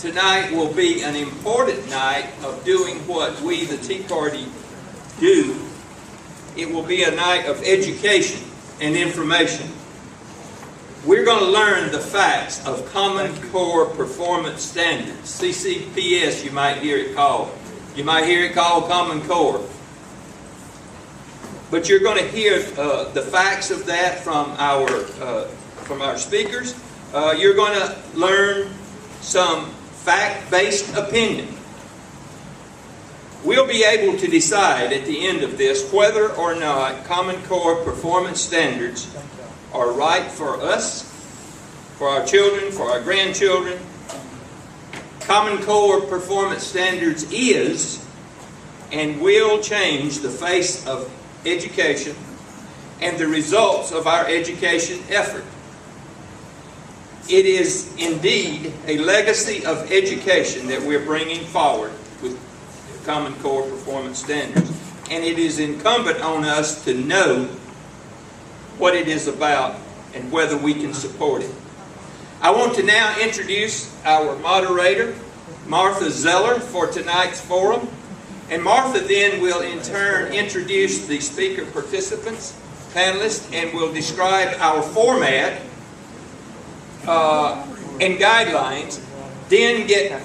tonight will be an important night of doing what we, the Tea Party, do. It will be a night of education and information. We're going to learn the facts of Common Core Performance Standards, CCPS you might hear it called. You might hear it called Common Core. But you're going to hear the facts of that from our speakers. You're going to learn some fact-based opinion. We'll be able to decide at the end of this whether or not Common Core Performance Standards are right for us, for our children, for our grandchildren. Common Core Performance Standards is and will change the face of education and the results of our education effort. It is indeed a legacy of education that we're bringing forward with Common Core Performance Standards. And it is incumbent on us to know what it is about and whether we can support it. I want to now introduce our moderator, Martha Zeller, for tonight's forum. And Martha then will in turn introduce the speaker participants, panelists, and will describe our format and guidelines, then get the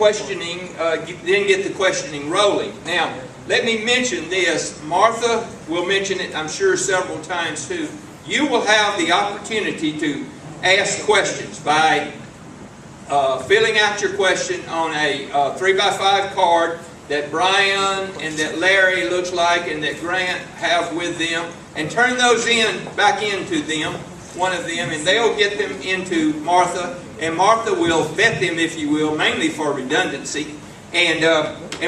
questioning rolling. Now, let me mention this. Martha will mention it, I'm sure, several times too. You will have the opportunity to ask questions by filling out your question on a 3x5 card that Brian and that Larry looks like and that Grant have with them, and turn those back into them, one of them, and they'll get them into Martha, and Martha will vet them, if you will, mainly for redundancy, and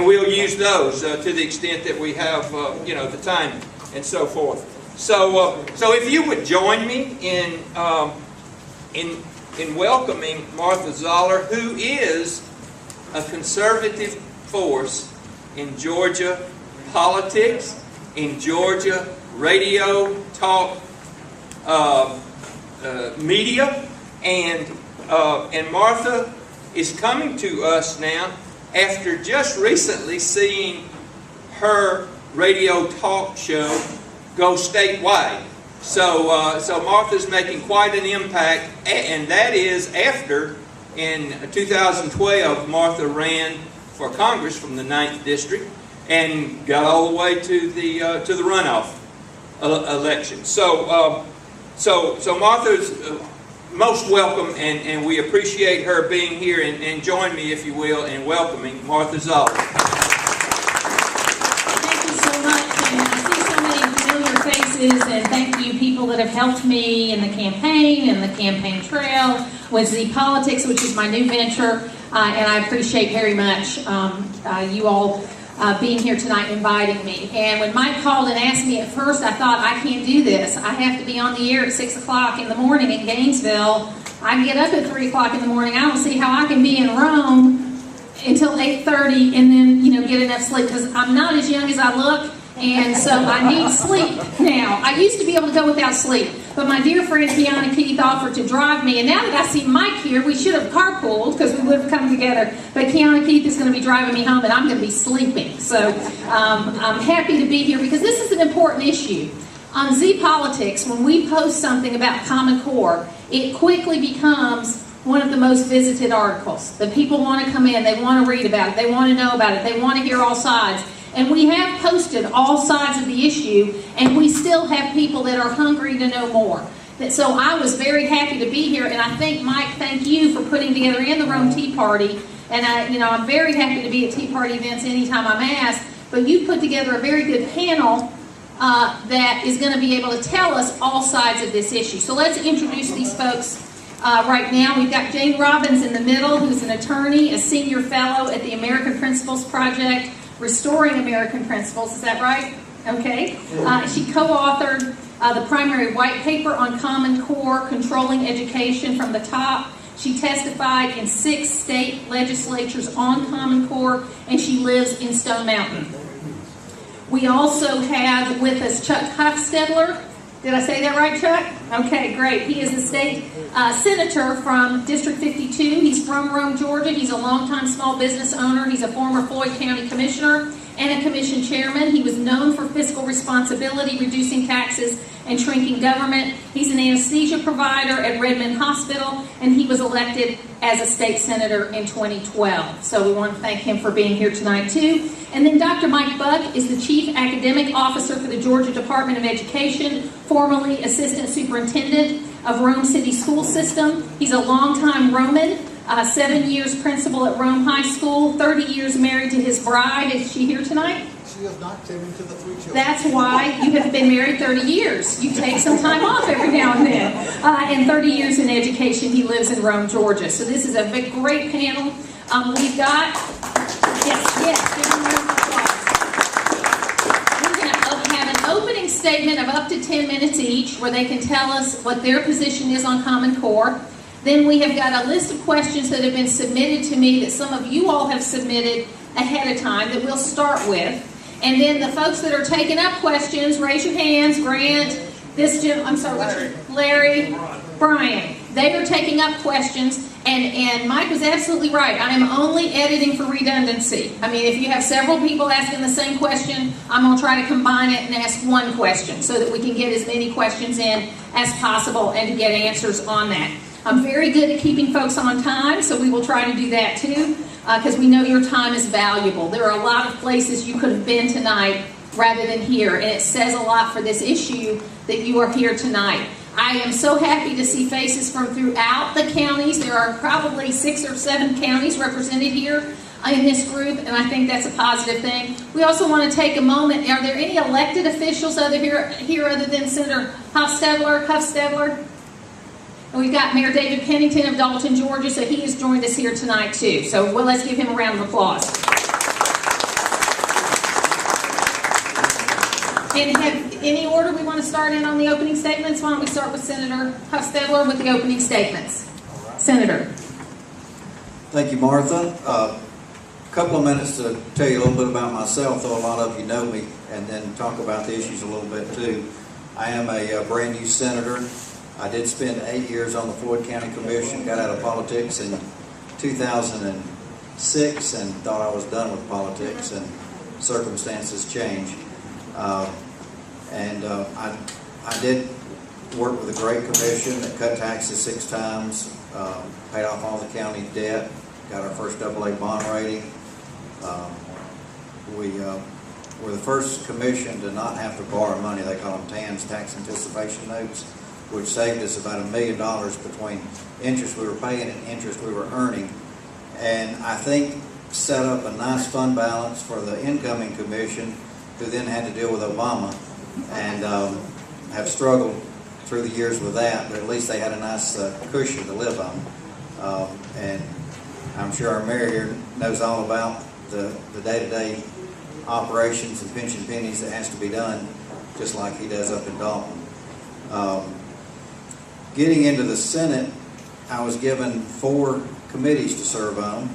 we'll use those to the extent that we have, the time and so forth. So if you would join me in welcoming Martha Zoller, who is a conservative force in Georgia politics, in Georgia radio talk media, and Martha is coming to us now after just recently seeing her radio talk show go statewide. So Martha's making quite an impact, and that is after in 2012 Martha ran for Congress from the 9th District and got all the way to the runoff election. So Martha's most welcome, and we appreciate her being here, and join me, if you will, in welcoming Martha Zoller. Thank you so much, and I see so many familiar faces, and thank you people that have helped me in the campaign and the campaign trail with Z Politics, which is my new venture, and I appreciate very much you all being here tonight and inviting me. And when Mike called and asked me at first, I thought, I can't do this. I have to be on the air at 6 o'clock in the morning in Gainesville. I get up at 3 o'clock in the morning. I don't see how I can be in Rome until 8:30 and then, get enough sleep, because I'm not as young as I look, and so I need sleep now. I used to be able to go without sleep, but my dear friend Kiana Keith offered to drive me, and now that I see Mike here, we should have carpooled because we would have come together, but Kiana Keith is going to be driving me home and I'm going to be sleeping. So I'm happy to be here because this is an important issue. On Z Politics, when we post something about Common Core, it quickly becomes one of the most visited articles. The people want to come in, they want to read about it, they want to know about it, they want to hear all sides. And we have posted all sides of the issue, and we still have people that are hungry to know more. So I was very happy to be here, and I think, Mike, thank you for putting together in the Rome Tea Party. And I'm very happy to be at Tea Party events anytime I'm asked. But you put together a very good panel that is going to be able to tell us all sides of this issue. So let's introduce these folks right now. We've got Jane Robbins in the middle, who's an attorney, a senior fellow at the American Principles Project, Restoring American Principles. Is that right? Okay. She co-authored the primary white paper on Common Core, Controlling Education from the Top. She testified in 6 state legislatures on Common Core, and she lives in Stone Mountain. We also have with us Chuck Hofstedler. Did I say that right, Chuck? Okay, great. He is the state senator from District 52. He's Rome, Georgia. He's a longtime small business owner. He's a former Floyd County Commissioner and a commission chairman. He was known for fiscal responsibility, reducing taxes, and shrinking government. He's an anesthesia provider at Redmond Hospital, and he was elected as a state senator in 2012. So we want to thank him for being here tonight, too. And then Dr. Mike Buck is the Chief Academic Officer for the Georgia Department of Education, formerly Assistant Superintendent of Rome City School System. He's a longtime Roman, 7 years principal at Rome High School, 30 years married to his bride. Is she here tonight? She is not tending to the 3 children. That's why you have been married 30 years. You take some time off every now and then. And 30 years in education. He lives in Rome, Georgia. So this is a great panel. We've got, yes, give them a round of applause. We're going to have an opening statement of up to 10 minutes each where they can tell us what their position is on Common Core. Then we have got a list of questions that have been submitted to me that some of you all have submitted ahead of time that we'll start with. And then the folks that are taking up questions, raise your hands. Grant, Larry, Brian. They are taking up questions, and Mike was absolutely right. I am only editing for redundancy. I mean, if you have several people asking the same question, I'm going to try to combine it and ask one question so that we can get as many questions in as possible and to get answers on that. I'm very good at keeping folks on time, so we will try to do that too, because we know your time is valuable. There are a lot of places you could have been tonight rather than here, and it says a lot for this issue that you are here tonight. I am so happy to see faces from throughout the counties. There are probably 6 or 7 counties represented here in this group, and I think that's a positive thing. We also want to take a moment. Are there any elected officials here other than Senator Huffstedler? And we've got Mayor David Pennington of Dalton, Georgia, so he has joined us here tonight too. So let's give him a round of applause. And have any order we want to start in on the opening statements? Why don't we start with Senator Huffstedler with the opening statements? Right. Senator. Thank you, Martha. A couple of minutes to tell you a little bit about myself, though a lot of you know me, and then talk about the issues a little bit too. I am a brand new senator. I did spend 8 years on the Floyd County Commission, got out of politics in 2006 and thought I was done with politics, and circumstances changed. I did work with a great commission that cut taxes 6 times, paid off all the county debt, got our first AA bond rating. We were the first commission to not have to borrow money. They call them TANs, tax anticipation notes, which saved us about $1 million between interest we were paying and interest we were earning. And I think set up a nice fund balance for the incoming commission, who then had to deal with Obama, and have struggled through the years with that, but at least they had a nice cushion to live on. And I'm sure our mayor here knows all about the day-to-day operations and pinching pennies that has to be done, just like he does up in Dalton. Getting into the Senate, I was given 4 committees to serve on.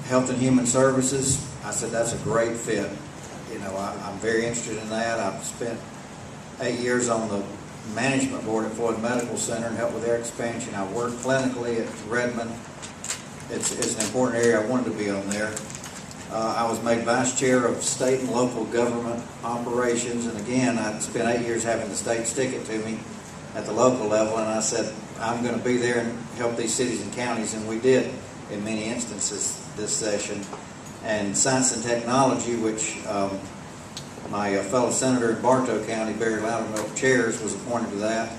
Health and Human Services, I said that's a great fit. You know, I'm very interested in that. I've spent 8 years on the management board at Floyd Medical Center and helped with their expansion. I worked clinically at Redmond. It's an important area. I wanted to be on there. I was made vice chair of state and local government operations, and again, I spent 8 years having the state stick it to me at the local level, and I said, I'm going to be there and help these cities and counties, and we did in many instances this session. And Science and Technology, which my fellow senator in Bartow County, Barry Loudermilk, chairs, was appointed to that.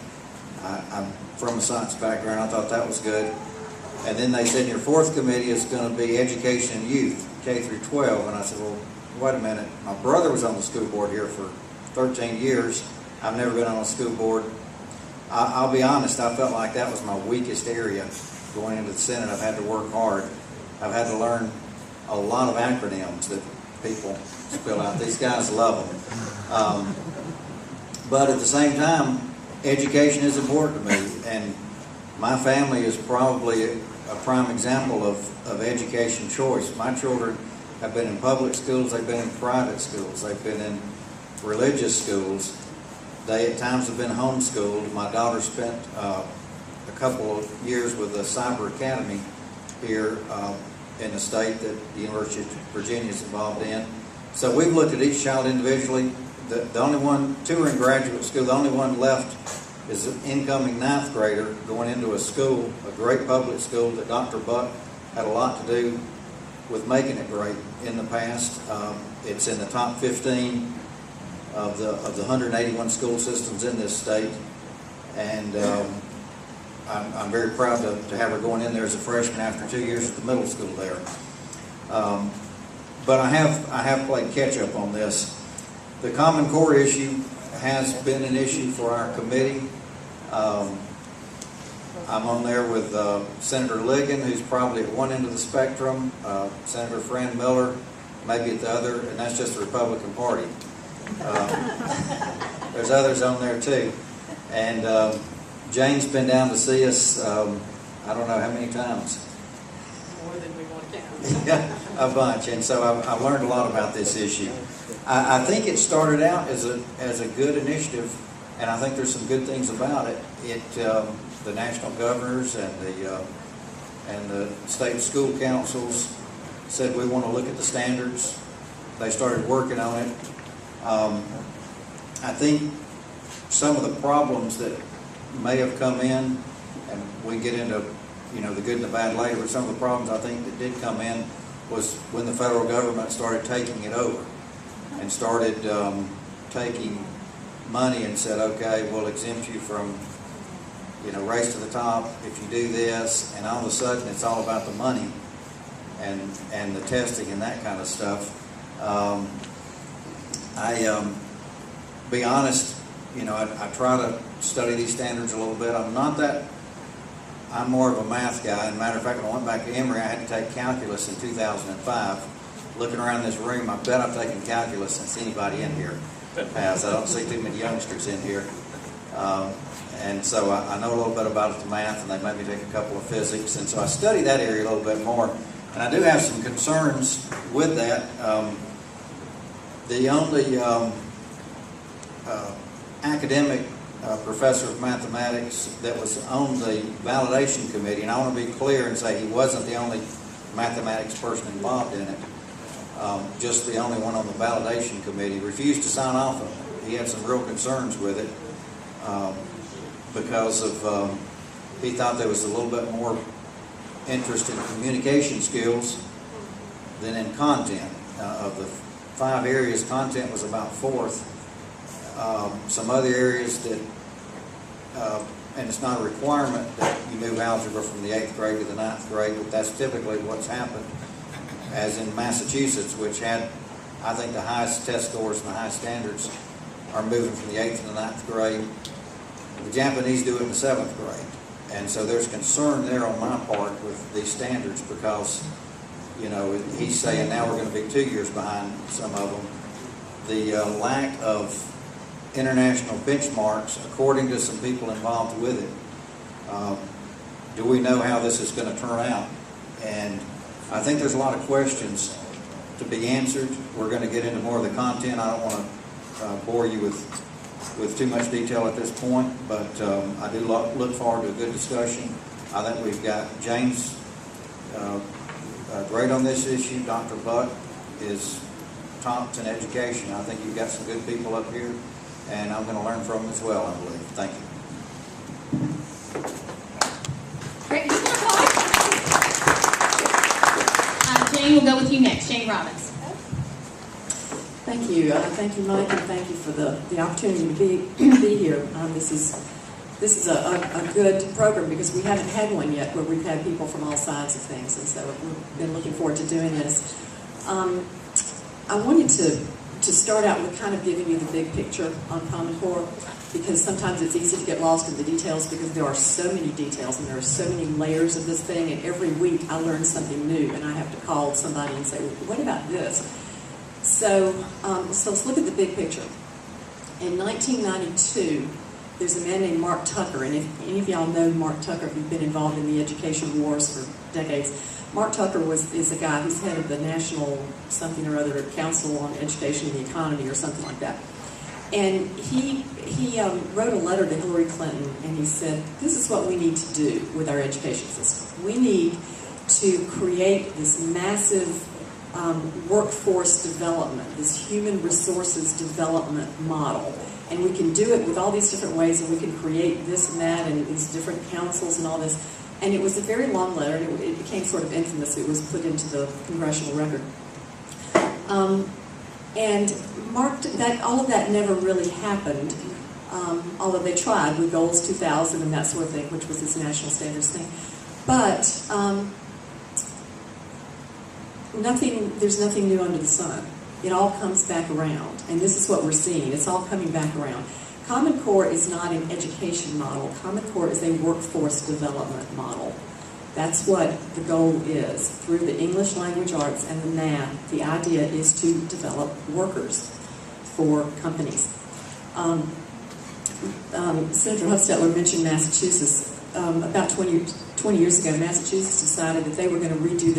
I'm from a science background. I thought that was good. And then they said, your 4th committee is going to be Education and Youth, K through 12. And I said, well, wait a minute. My brother was on the school board here for 13 years. I've never been on a school board. I'll be honest, I felt like that was my weakest area going into the Senate. I've had to work hard. I've had to learn a lot of acronyms that people spill out. These guys love them. But at the same time, education is important to me. And my family is probably a prime example of education choice. My children have been in public schools. They've been in private schools. They've been in religious schools. They at times have been homeschooled. My daughter spent a couple of years with the Cyber Academy here in the state that the University of Virginia is involved in. So we've looked at each child individually. The only one, 2 are in graduate school, the only one left is an incoming 9th grader going into a school, a great public school that Dr. Buck had a lot to do with making it great in the past. It's in the top 15 of the 181 school systems in this state, and I'm very proud to have her going in there as a freshman after 2 years at the middle school there. But I have played catch up on this. The Common Core issue has been an issue for our committee. I'm on there with Senator Ligon, who's probably at one end of the spectrum, Senator Fran Miller, maybe at the other, and that's just the Republican Party. There's others on there too. And Jane's been down to see us, I don't know how many times. More than we want to count. Yeah, a bunch. And so I've learned a lot about this issue. I think it started out as a good initiative, and I think there's some good things about it. The national governors and the state school councils said we want to look at the standards. They started working on it. I think some of the problems that may have come in, and we get into the good and the bad later, but some of the problems I think that did come in was when the federal government started taking it over and started taking money and said, okay, we'll exempt you from Race to the Top if you do this, and all of a sudden it's all about the money and the testing and that kind of stuff. Be honest, I try to study these standards a little bit. I'm more of a math guy. As a matter of fact, when I went back to Emory, I had to take calculus in 2005. Looking around this room, I bet I've taken calculus since anybody in here has. I don't see too many youngsters in here. And so I know a little bit about the math, and they made me take a couple of physics. And so I study that area a little bit more. And I do have some concerns with that. The only academic professor of mathematics that was on the validation committee, and I want to be clear and say he wasn't the only mathematics person involved in it, just the only one on the validation committee, refused to sign off on it. He had some real concerns with it because of he thought there was a little bit more interest in communication skills than in content. Of the 5 areas, content was about 4th. Some other areas that, and it's not a requirement that you move algebra from the 8th grade to the 9th grade, but that's typically what's happened, as in Massachusetts, which had, I think, the highest test scores and the highest standards, are moving from the 8th to the 9th grade. The Japanese do it in the 7th grade. And so there's concern there on my part with these standards because, he's saying now we're going to be 2 years behind some of them. The lack of international benchmarks, according to some people involved with it. Do we know how this is going to turn out? And I think there's a lot of questions to be answered. We're going to get into more of the content. I don't want to bore you with too much detail at this point, but I do look forward to a good discussion. I think we've got James great on this issue. Dr. Buck is tops in education. I think you've got some good people up here, and I'm going to learn from them as well, I believe. Thank you. Great. Jane, we'll go with you next. Jane Robbins. Thank you. Thank you, Mike, and thank you for the opportunity to be here. This is a good program because we haven't had one yet where we've had people from all sides of things, and so we've been looking forward to doing this. I wanted to start out with kind of giving you the big picture on Common Core, because sometimes it's easy to get lost in the details because there are so many details and there are so many layers of this thing, and every week I learn something new and I have to call somebody and say, well, what about this? So let's look at the big picture. In 1992, there's a man named Mark Tucker, and if any of y'all know Mark Tucker, if you've been involved in the education wars for decades, Mark Tucker is a guy who's head of the National something or other Council on Education and the Economy or something like that. And he wrote a letter to Hillary Clinton, and he said, this is what we need to do with our education system. We need to create this massive workforce development, this human resources development model. And we can do it with all these different ways, and we can create this and that, and these different councils and all this. And it was a very long letter, and it became sort of infamous. It was put into the congressional record. And marked that all of that never really happened, although they tried with Goals 2000 and that sort of thing, which was this national standards thing. But there's nothing new under the sun. It all comes back around, and this is what we're seeing. It's all coming back around. Common Core is not an education model. Common Core is a workforce development model. That's what the goal is. Through the English language arts and the math, the idea is to develop workers for companies. Senator Hofstetler mentioned Massachusetts. About 20 years ago, Massachusetts decided that they were going to redo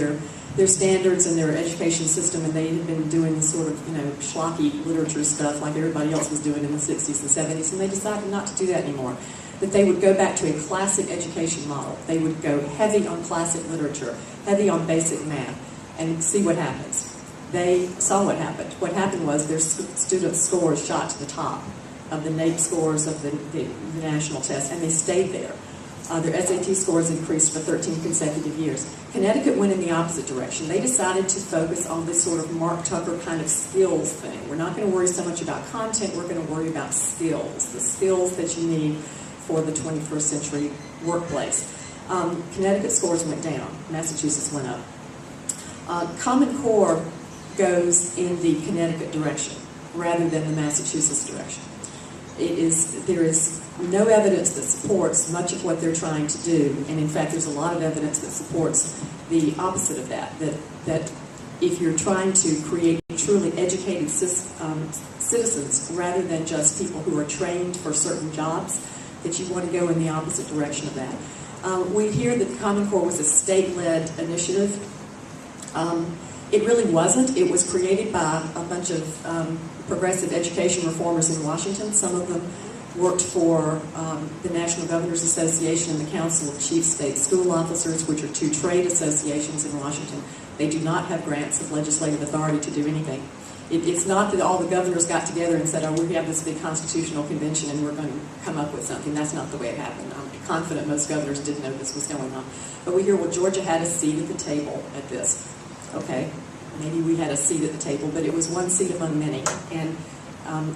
their standards and their education system, and they had been doing this sort of, schlocky literature stuff like everybody else was doing in the 60s and 70s, and they decided not to do that anymore. That they would go back to a classic education model. They would go heavy on classic literature, heavy on basic math, and see what happens. They saw what happened. What happened was their student scores shot to the top of the NAEP scores of the national test, and they stayed there. Their SAT scores increased for 13 consecutive years. Connecticut went in the opposite direction. They decided to focus on this sort of Mark Tucker kind of skills thing. We're not going to worry so much about content, we're going to worry about skills, the skills that you need for the 21st century workplace. Connecticut scores went down, Massachusetts went up. Common Core goes in the Connecticut direction rather than the Massachusetts direction. There is no evidence that supports much of what they're trying to do, and in fact there's a lot of evidence that supports the opposite of that, that if you're trying to create truly educated citizens rather than just people who are trained for certain jobs, that you want to go in the opposite direction of that. We hear that the Common Core was a state-led initiative. It really wasn't. It was created by a bunch of progressive education reformers in Washington. Some of them worked for the National Governors Association and the Council of Chief State School Officers, which are two trade associations in Washington. They do not have grants of legislative authority to do anything. It's not that all the governors got together and said, we have this big constitutional convention and we're going to come up with something. That's not the way it happened. I'm confident most governors didn't know this was going on. But we hear, Georgia had a seat at the table at this. Okay, maybe we had a seat at the table, but it was one seat among many. And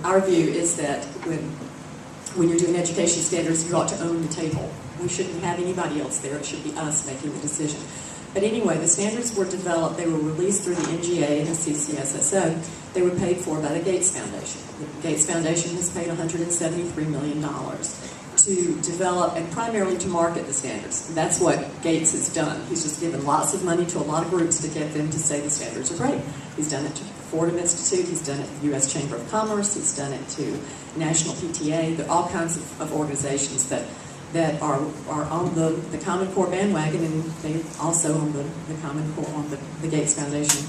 our view is that when you're doing education standards, you ought to own the table. We shouldn't have anybody else there. It should be us making the decision. But anyway, the standards were developed. They were released through the NGA and the CCSSO. They were paid for by the Gates Foundation. The Gates Foundation has paid $173 million to develop and primarily to market the standards. That's what Gates has done. He's just given lots of money to a lot of groups to get them to say the standards are great. He's done it to Fordham Institute. He's done it to the U.S. Chamber of Commerce. He's done it to National PTA. There are all kinds of organizations that are on the Common Core bandwagon, and they're also on the Common Core, on the Gates Foundation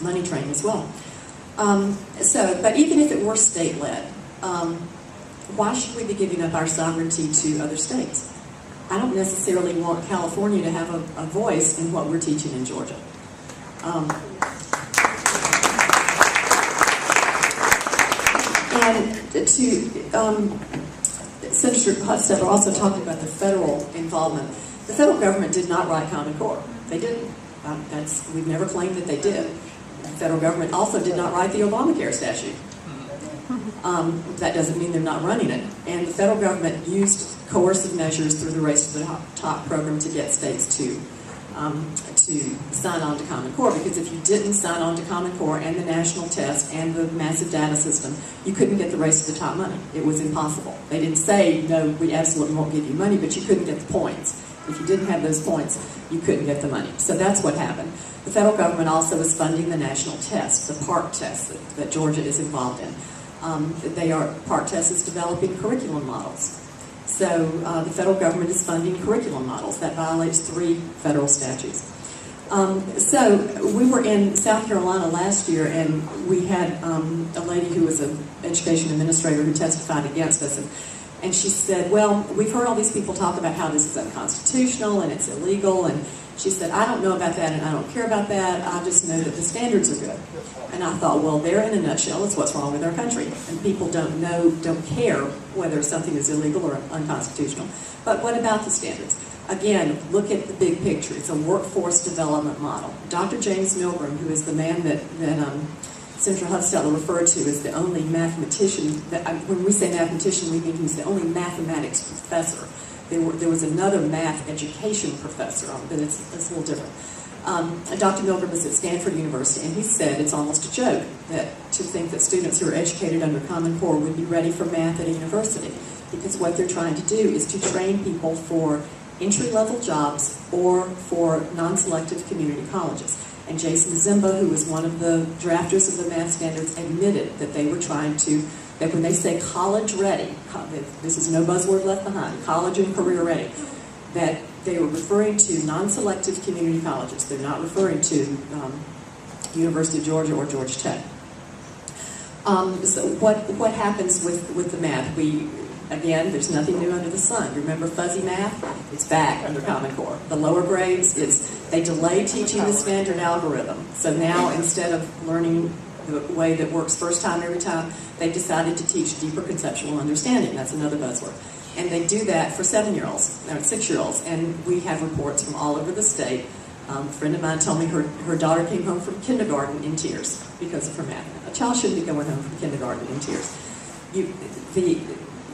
money train as well. But even if it were state-led, why should we be giving up our sovereignty to other states? I don't necessarily want California to have a voice in what we're teaching in Georgia. Senator Hofstetler also talked about the federal involvement. The federal government did not write Common Core. They didn't. We've never claimed that they did. The federal government also did not write the Obamacare statute. That doesn't mean they're not running it. And the federal government used coercive measures through the Race to the Top program to get states to sign on to Common Core, because if you didn't sign on to Common Core and the national test and the massive data system, you couldn't get the Race to the Top money. It was impossible. They didn't say, no, we absolutely won't give you money, but you couldn't get the points. If you didn't have those points, you couldn't get the money. So that's what happened. The federal government also is funding the national test, the PARCC test that Georgia is involved in. PARCC test is developing curriculum models. So the federal government is funding curriculum models. That violates 3 federal statutes. So we were in South Carolina last year, and we had a lady who was an education administrator who testified against us, and she said, well, we've heard all these people talk about how this is unconstitutional and it's illegal, and she said, I don't know about that and I don't care about that, I just know that the standards are good. And I thought, well, there in a nutshell is what's wrong with our country. And people don't care whether something is illegal or unconstitutional. But what about the standards? Again, look at the big picture. It's a workforce development model. Dr. James Milgram, who is the man that Senator Hufstetler referred to as the only mathematician, when we say mathematician, we mean he's the only mathematics professor. There was another math education professor, but it's a little different. Dr. Milgram is at Stanford University, and he said it's almost a joke to think that students who are educated under Common Core would be ready for math at a university, because what they're trying to do is to train people for entry-level jobs or for non-selective community colleges. And Jason Zimba, who was one of the drafters of the math standards, admitted that they were trying to, that when they say college ready, this is no buzzword left behind, college and career ready, that they were referring to non-selective community colleges. They're not referring to University of Georgia or Georgia Tech. So what happens with the math? Again, there's nothing new under the sun. Remember fuzzy math? It's back under Common Core. The lower grades, they delay teaching the standard algorithm. So now instead of learning the way that works first time every time, they've decided to teach deeper conceptual understanding. That's another buzzword. And they do that for 7-year-olds, no, 6-year-olds. And we have reports from all over the state. A friend of mine told me her daughter came home from kindergarten in tears because of her math. A child shouldn't be going home from kindergarten in tears.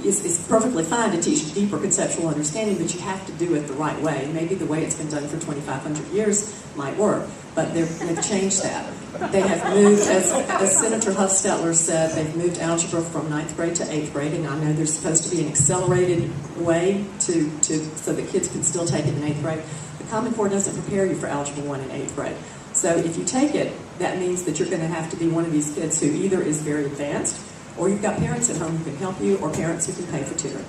It's perfectly fine to teach deeper conceptual understanding, but you have to do it the right way. Maybe the way it's been done for 2,500 years might work, but they've changed that. They have moved, as Senator Hufstetler said, they've moved algebra from 9th grade to 8th grade, and I know there's supposed to be an accelerated way so that kids can still take it in 8th grade. The Common Core doesn't prepare you for Algebra 1 in 8th grade. So if you take it, that means that you're going to have to be one of these kids who either is very advanced, or you've got parents at home who can help you, or parents who can pay for tutoring.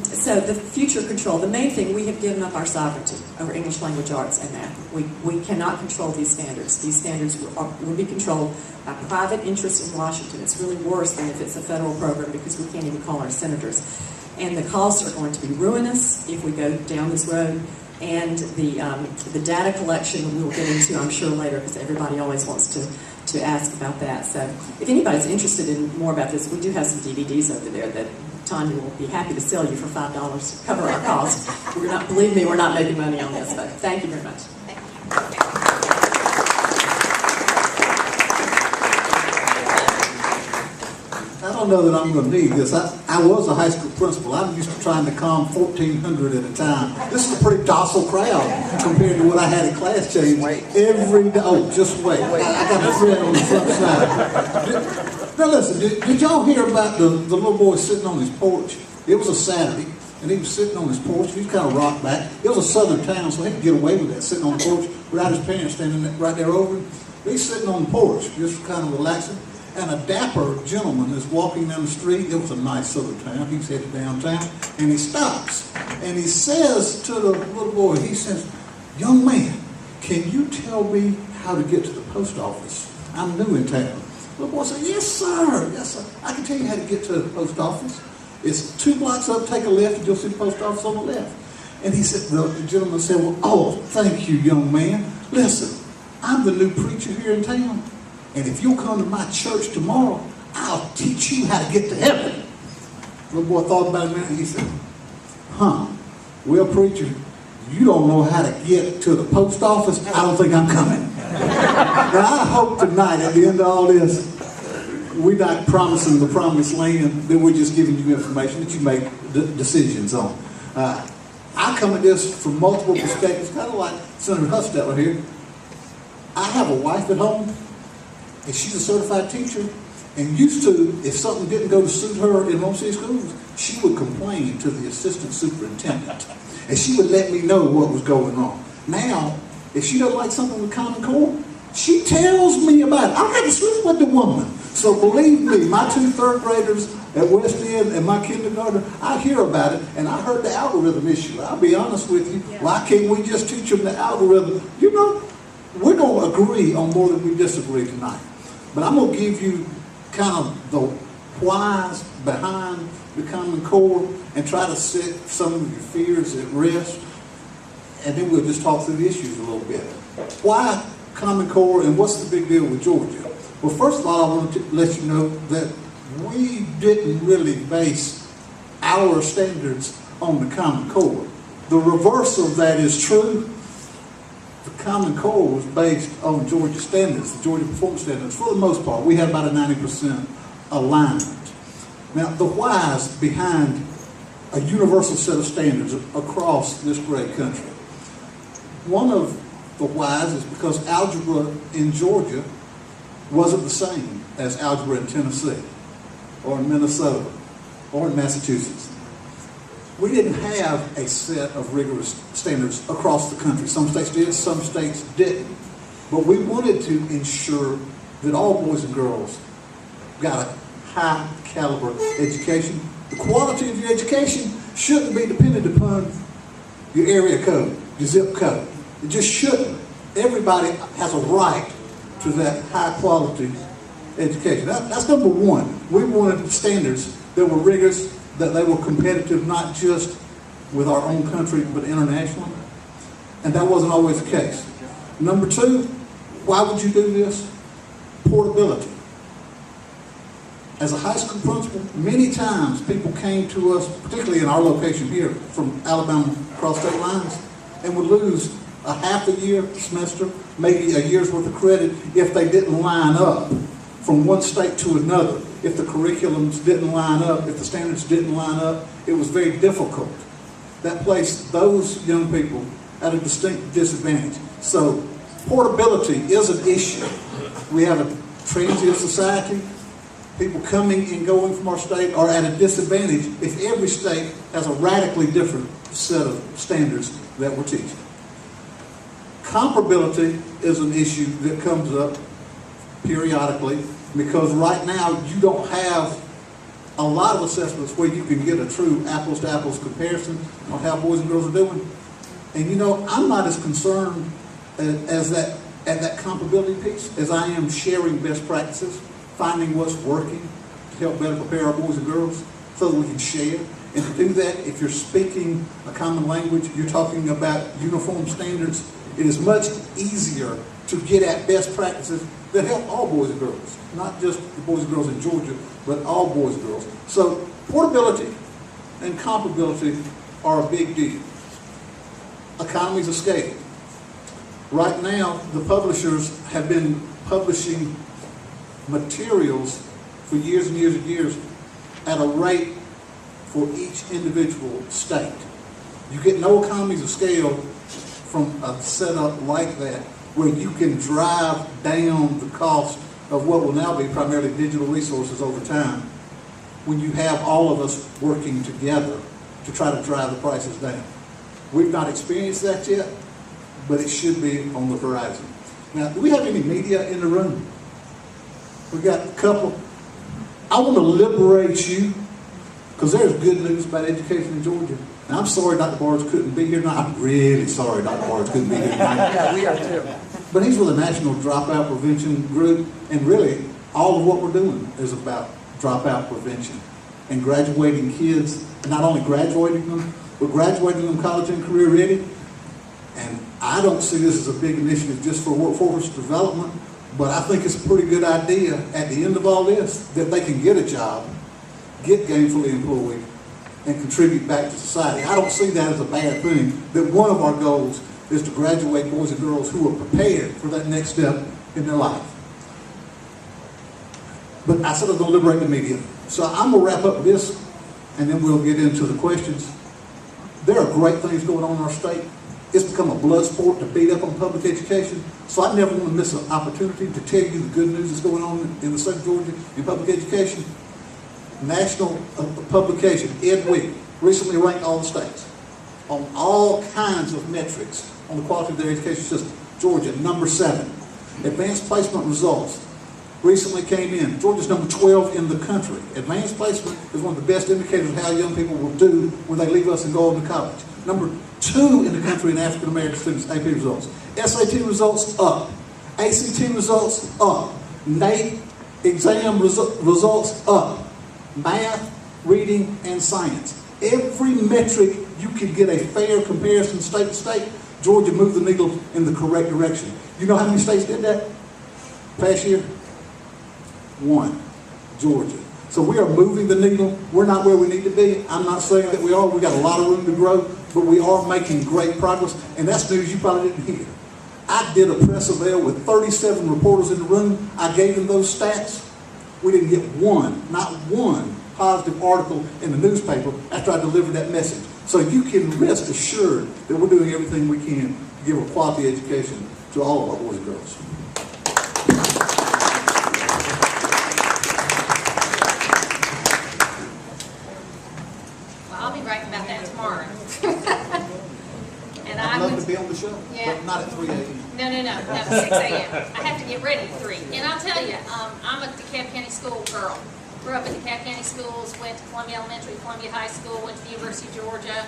So the future control, the main thing, we have given up our sovereignty over English language arts and math. We cannot control these standards. These standards will be controlled by private interests in Washington. It's really worse than if it's a federal program, because we can't even call our senators. And the costs are going to be ruinous if we go down this road. And the data collection we will get into, I'm sure, later, because everybody always wants to ask about that. So if anybody's interested in more about this, we do have some DVDs over there that Tanya will be happy to sell you for $5 to cover our costs. Believe me, we're not making money on this, but thank you very much. I don't know that I'm going to need this. I was a high school principal. I'm used to trying to calm 1,400 at a time. This is a pretty docile crowd compared to what I had in class change every day. Oh, just wait. I got a thread on the front side. Now listen, did y'all hear about the little boy sitting on his porch? It was a Saturday, and he was sitting on his porch. He was kind of rocked back. It was a southern town, so he could get away with that, sitting on the porch without his parents standing right there over him. He's sitting on the porch, just kind of relaxing. And a dapper gentleman is walking down the street. It was a nice southern town. He's headed downtown, and he stops. And he says to the little boy, he says, "Young man, can you tell me how to get to the post office? I'm new in town." The little boy said, "Yes, sir. Yes, sir. I can tell you how to get to the post office. It's 2 blocks up, take a left, and you'll see the post office on the left." And he said, the gentleman said, "Well, oh, thank you, young man. Listen, I'm the new preacher here in town. And if you'll come to my church tomorrow, I'll teach you how to get to heaven." The little boy thought about it a minute, and he said, "Well, preacher, you don't know how to get to the post office. I don't think I'm coming." Now, I hope tonight, at the end of all this, we're not promising the promised land, that we're just giving you information that you make decisions on. I come at this from multiple perspectives, kind of like Senator Hufstetler here. I have a wife at home, and she's a certified teacher, and used to, if something didn't go to suit her in most of these schools, she would complain to the assistant superintendent, and she would let me know what was going on. Now, if she doesn't like something with Common Core, she tells me about it. I have to sleep with the woman. So believe me, my 2 third graders at West End and my kindergarten, I hear about it, and I heard the algorithm issue. I'll be honest with you. Why can't we just teach them the algorithm? You know, we're going to agree on more than we disagree tonight. But I'm going to give you kind of whys behind the Common Core and try to set some of your fears at rest. And then we'll just talk through the issues a little bit. Why Common Core and what's the big deal with Georgia? Well, first of all, I want to let you know that we didn't really base our standards on the Common Core. The reverse of that is true. The Common Core was based on Georgia standards, the Georgia performance standards. For the most part, we had about a 90% alignment. Now, the whys behind a universal set of standards across this great country. One of the whys is because algebra in Georgia wasn't the same as algebra in Tennessee, or in Minnesota, or in Massachusetts. We didn't have a set of rigorous standards across the country. Some states did, some states didn't. But we wanted to ensure that all boys and girls got a high caliber education. The quality of your education shouldn't be dependent upon your area code, your zip code. It just shouldn't. Everybody has a right to that high quality education. That's number one. We wanted standards that were rigorous, that they were competitive not just with our own country but internationally. And that wasn't always the case. Number two, why would you do this? Portability. As a high school principal, many times people came to us, particularly in our location here, from Alabama across state lines, and would lose a half a year, semester, maybe a year's worth of credit if they didn't line up from one state to another. If the curriculums didn't line up, if the standards didn't line up, it was very difficult. That placed those young people at a distinct disadvantage. So portability is an issue. We have a transient society. People coming and going from our state are at a disadvantage if every state has a radically different set of standards that we're teaching. Comparability is an issue that comes up periodically because right now you don't have a lot of assessments where you can get a true apples to apples comparison on how boys and girls are doing. And you know, I'm not as concerned at that comparability piece as I am sharing best practices, finding what's working to help better prepare our boys and girls so that we can share. And to do that, if you're speaking a common language, you're talking about uniform standards, it is much easier to get at best practices that help all boys and girls, not just the boys and girls in Georgia, but all boys and girls. So portability and comparability are a big deal. Economies of scale. Right now, the publishers have been publishing materials for years and years and years at a rate for each individual state. You get no economies of scale from a setup like that where you can drive down the cost of what will now be primarily digital resources over time when you have all of us working together to try to drive the prices down. We've not experienced that yet, but it should be on the horizon. Now, do we have any media in the room? We've got a couple. I want to liberate you because there's good news about education in Georgia. And I'm sorry Dr. Barnes couldn't be here tonight. I'm really sorry Dr. Barnes couldn't be here tonight. Yeah, we are too. But he's with the National Dropout Prevention Group, and really all of what we're doing is about dropout prevention and graduating kids, not only graduating them, but graduating them college and career ready. And I don't see this as a big initiative just for workforce development, but I think it's a pretty good idea at the end of all this that they can get a job, get gainfully employed, and contribute back to society. I don't see that as a bad thing, that one of our goals is to graduate boys and girls who are prepared for that next step in their life. But I said I was going to liberate the media. So I'm going to wrap up this, and then we'll get into the questions. There are great things going on in our state. It's become a blood sport to beat up on public education. So I never want to miss an opportunity to tell you the good news that's going on in the state of Georgia in public education. National publication, Ed Week, recently ranked all the states on all kinds of metrics on the quality of their education system. Georgia, number 7. Advanced placement results recently came in. Georgia's number 12 in the country. Advanced placement is one of the best indicators of how young people will do when they leave us and go on to college. Number 2 in the country in African American students, AP results. SAT results up. ACT results up. NAEP exam results up. math, reading, and science. Every metric you could get a fair comparison state to state, Georgia moved the needle in the correct direction. You know how many states did that past year? 1, Georgia. So we are moving the needle. We're not where we need to be. I'm not saying that we are. We've got a lot of room to grow, but we are making great progress, and that's news you probably didn't hear. I did a press avail with 37 reporters in the room. I gave them those stats. We didn't get not one positive article in the newspaper after I delivered that message. So you can rest assured that we're doing everything we can to give a quality education to all of our boys and girls. Well, I'll be writing about that tomorrow. And I'd love to be on the show, Yeah. but not at 3 a.m. No, 6 a.m. I have to get ready at 3. And I'll tell you, I'm a DeKalb County school girl. Grew up in DeKalb County schools, went to Columbia Elementary, Columbia High School, went to the University of Georgia.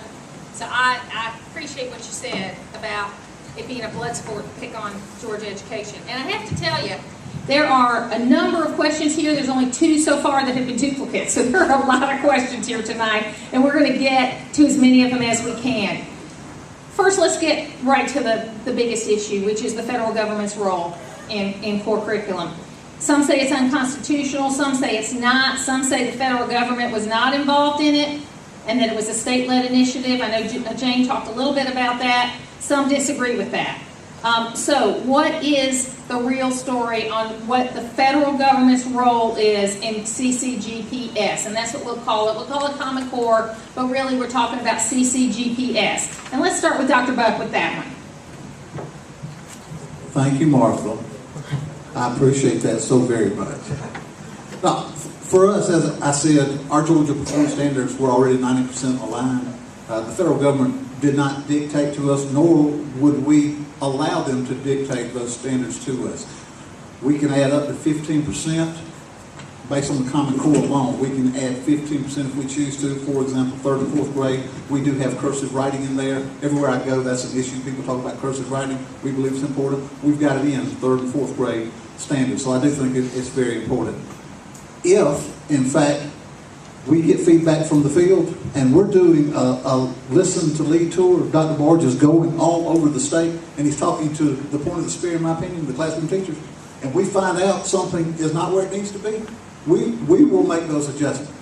So I appreciate what you said about it being a blood sport to pick on Georgia education. And I have to tell you, there are a number of questions here. There's only 2 so far that have been duplicates. So there are a lot of questions here tonight, and we're going to get to as many of them as we can. First, let's get right to the biggest issue, which is the federal government's role in core curriculum. Some say it's unconstitutional, some say it's not, some say the federal government was not involved in it, and that it was a state-led initiative. I know Jane talked a little bit about that. Some disagree with that. So what is the real story on what the federal government's role is in CCGPS? And that's what we'll call it. We'll call it Common Core, but really we're talking about CCGPS. And let's start with Dr. Buck with that one. Thank you, Martha. I appreciate that so very much. Now, for us, as I said, our Georgia performance standards were already 90% aligned. The federal government did not dictate to us, nor would we allow them to dictate those standards to us. We can add up to 15% based on the Common Core alone. We can add 15% if we choose to. For example, 3rd and 4th grade, we do have cursive writing in there. Everywhere I go, that's an issue. People talk about cursive writing. We believe it's important. We've got it in 3rd and 4th grade standards. So I do think it's very important. If, in fact, we get feedback from the field, and we're doing a listen to lead tour. Dr. Barge is going all over the state, and he's talking to the point of the spear, in my opinion, the classroom teachers, and we find out something is not where it needs to be, we will make those adjustments.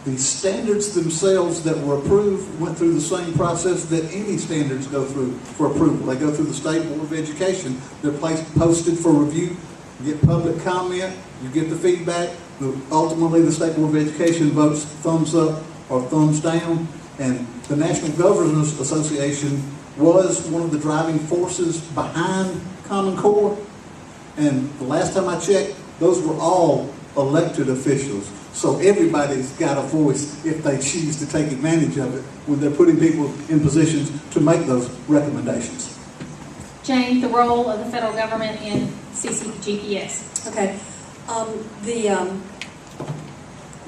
The standards themselves that were approved went through the same process that any standards go through for approval. They go through the State Board of Education. They're posted for review. You get public comment. You get the feedback. Ultimately, the State Board of Education votes thumbs up or thumbs down. And the National Governors Association was one of the driving forces behind Common Core. And the last time I checked, those were all elected officials. So everybody's got a voice if they choose to take advantage of it when they're putting people in positions to make those recommendations. Jane, the role of the federal government in CCGPS. Okay.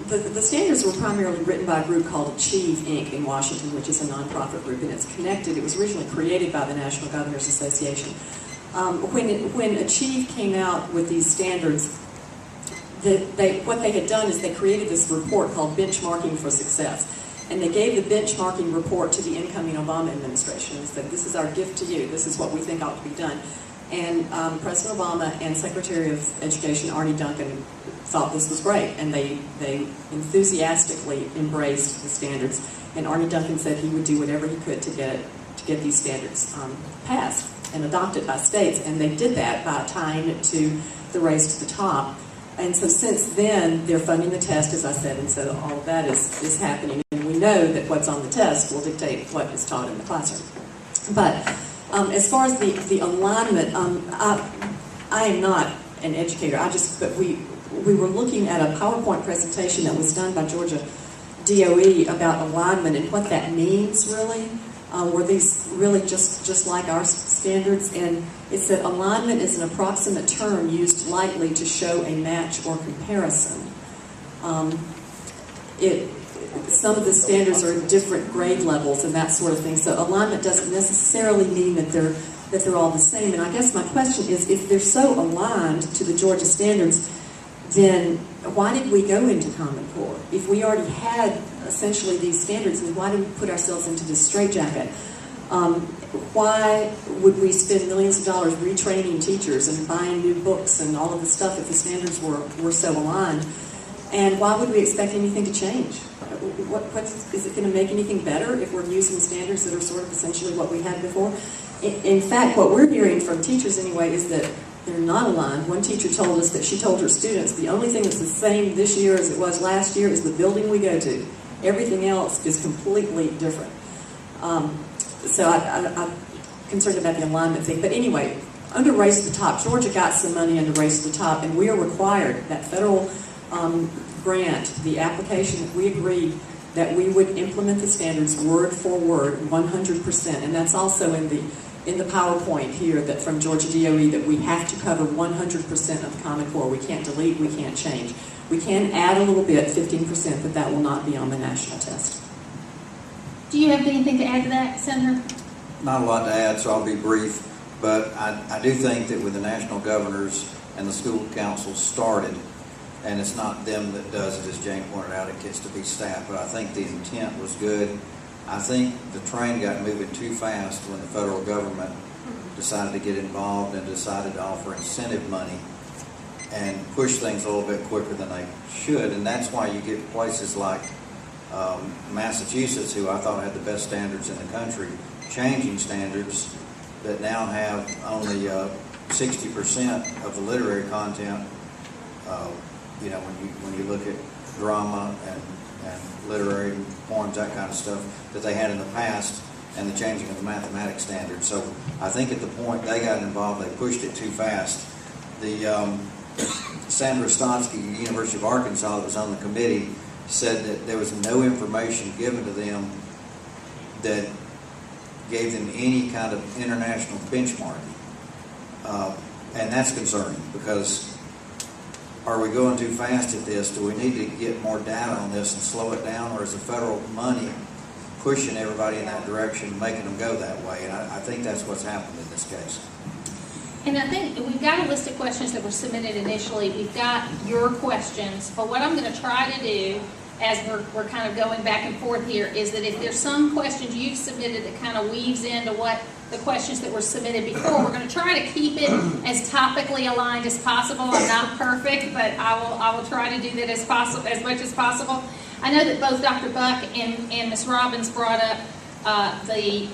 The standards were primarily written by a group called Achieve, Inc. in Washington, which is a nonprofit group, and it's connected. It was originally created by the National Governors Association. When Achieve came out with these standards, what they had done is they created this report called Benchmarking for Success. And they gave the benchmarking report to the incoming Obama administration and said, this is our gift to you. This is what we think ought to be done. And President Obama and Secretary of Education Arne Duncan thought this was great. And they enthusiastically embraced the standards. And Arne Duncan said he would do whatever he could to get these standards passed and adopted by states. And they did that by tying it to the race to the top. And so since then, they're funding the test, as I said, and so all of that is happening. And we know that what's on the test will dictate what is taught in the classroom. But as far as the alignment, I am not an educator. But we were looking at a PowerPoint presentation that was done by Georgia DOE about alignment and what that means, really. Were these really just like our standards? And it said alignment is an approximate term used lightly to show a match or comparison. Some of the standards are different grade levels and that sort of thing. So alignment doesn't necessarily mean that they're all the same. And I guess my question is, if they're so aligned to the Georgia standards, then why did we go into Common Core? If we already had essentially these standards, then why did we put ourselves into this straitjacket? Why would we spend millions of dollars retraining teachers and buying new books and all of this stuff if the standards were so aligned? And why would we expect anything to change? Is it going to make anything better if we're using standards that are sort of essentially what we had before? In fact, what we're hearing from teachers anyway is that they're not aligned. One teacher told us that she told her students the only thing that's the same this year as it was last year is the building we go to. Everything else is completely different. So I'm concerned about the alignment thing. But anyway, under Race to the Top, Georgia got some money under Race to the Top, and we are required, that federal grant, the application, we agreed that we would implement the standards word for word, 100%. And that's also in the PowerPoint here that from Georgia DOE that we have to cover 100% of the Common Core. We can't delete, we can't change. We can add a little bit, 15%, but that will not be on the national test. Do you have anything to add to that, Senator? Not a lot to add, so I'll be brief. But I do think that with the national governors and the school council started, and it's not them that does it, as Jane pointed out, it gets to be staff, but I think the intent was good. I think the train got moving too fast when the federal government decided to get involved and decided to offer incentive money and push things a little bit quicker than they should. And that's why you get places like Massachusetts, who I thought had the best standards in the country, changing standards that now have only 60% of the literary content. When you look at drama and literary poems, that kind of stuff, that they had in the past, and the changing of the mathematics standards. So I think at the point they got involved, they pushed it too fast. The Sandra Stonsky, University of Arkansas, that was on the committee, said that there was no information given to them that gave them any kind of international benchmarking. And that's concerning, because are we going too fast at this? Do we need to get more data on this and slow it down, or is the federal money pushing everybody in that direction, making them go that way? And I think that's what's happened in this case. And I think we've got a list of questions that were submitted initially. We've got your questions, but what I'm going to try to do as we're kind of going back and forth here is that if there's some questions you've submitted that kind of weaves into what the questions that were submitted before, we're going to try to keep it as topically aligned as possible. I'm not perfect, but I will try to do that as much as possible. I know that both Dr. Buck and Ms. Robbins brought up the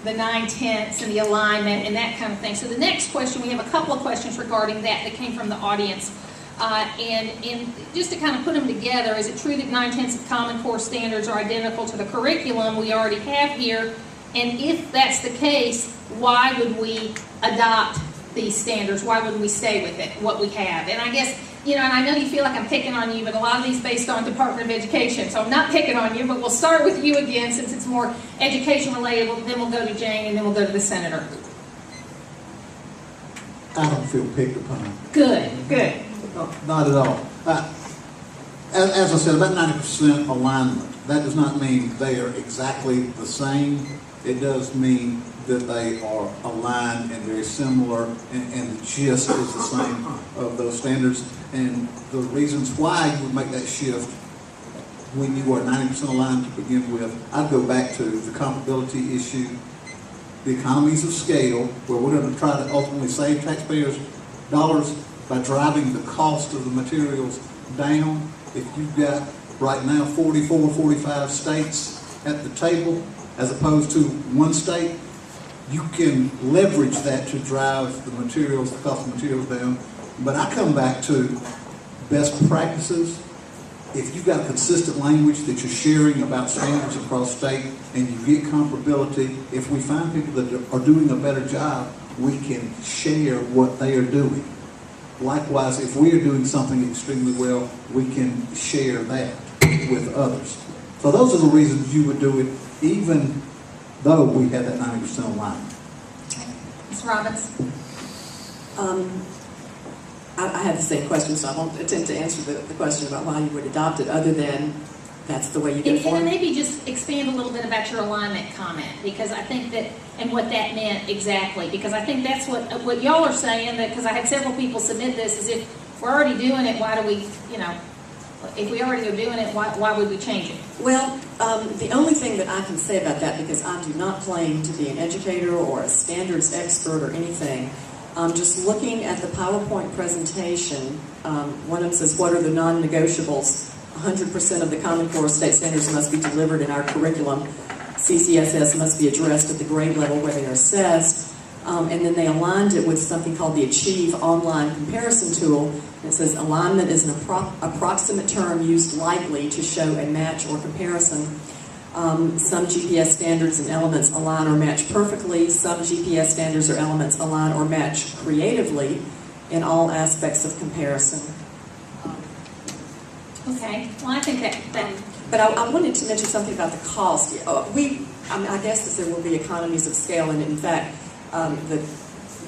9/10 and the alignment and that kind of thing. So the next question, we have a couple of questions regarding that came from the audience. And just to kind of put them together, is it true that 9/10 of Common Core standards are identical to the curriculum we already have here? And if that's the case, why would we adopt these standards? Why wouldn't we stay with it, what we have? And I guess, and I know you feel like I'm picking on you, but a lot of these based on Department of Education, so I'm not picking on you, but we'll start with you again since it's more education related, then we'll go to Jane, and then we'll go to the Senator. I don't feel picked upon. Good. No, not at all. As I said, about 90% alignment. That does not mean they are exactly the same. It does mean that they are aligned and very similar, and the gist is the same of those standards. And the reasons why you would make that shift when you are 90% aligned to begin with, I'd go back to the comparability issue, the economies of scale, where we're going to try to ultimately save taxpayers dollars by driving the cost of the materials down. If you've got right now 44, 45 states at the table as opposed to one state, you can leverage that to drive the cost of materials down. But I come back to best practices. If you've got a consistent language that you're sharing about standards across state and you get comparability, if we find people that are doing a better job, we can share what they are doing. Likewise, if we are doing something extremely well, we can share that with others. So those are the reasons you would do it, even though we have that 90% alignment. Ms. Robbins? I have the same question, so I won't attempt to answer the question about why you would adopt it, other than that's the way you get Can I forward. maybe just expand a little bit about your alignment comment? Because I think that, and what that meant exactly, because I think that's what y'all are saying, that because I had several people submit this, is if we're already doing it, why do we, if we already are doing it, why would we change it? Well, the only thing that I can say about that, because I do not claim to be an educator or a standards expert or anything, just looking at the PowerPoint presentation, one of them says, what are the non-negotiables? 100% of the Common Core state standards must be delivered in our curriculum. CCSS must be addressed at the grade level where they are assessed. And then they aligned it with something called the Achieve online comparison tool. And it says alignment is an approximate term used likely to show a match or comparison. Some GPS standards and elements align or match perfectly. Some GPS standards or elements align or match creatively in all aspects of comparison. Okay, well, I think that But I wanted to mention something about the cost. I guess that there will be economies of scale, and in fact,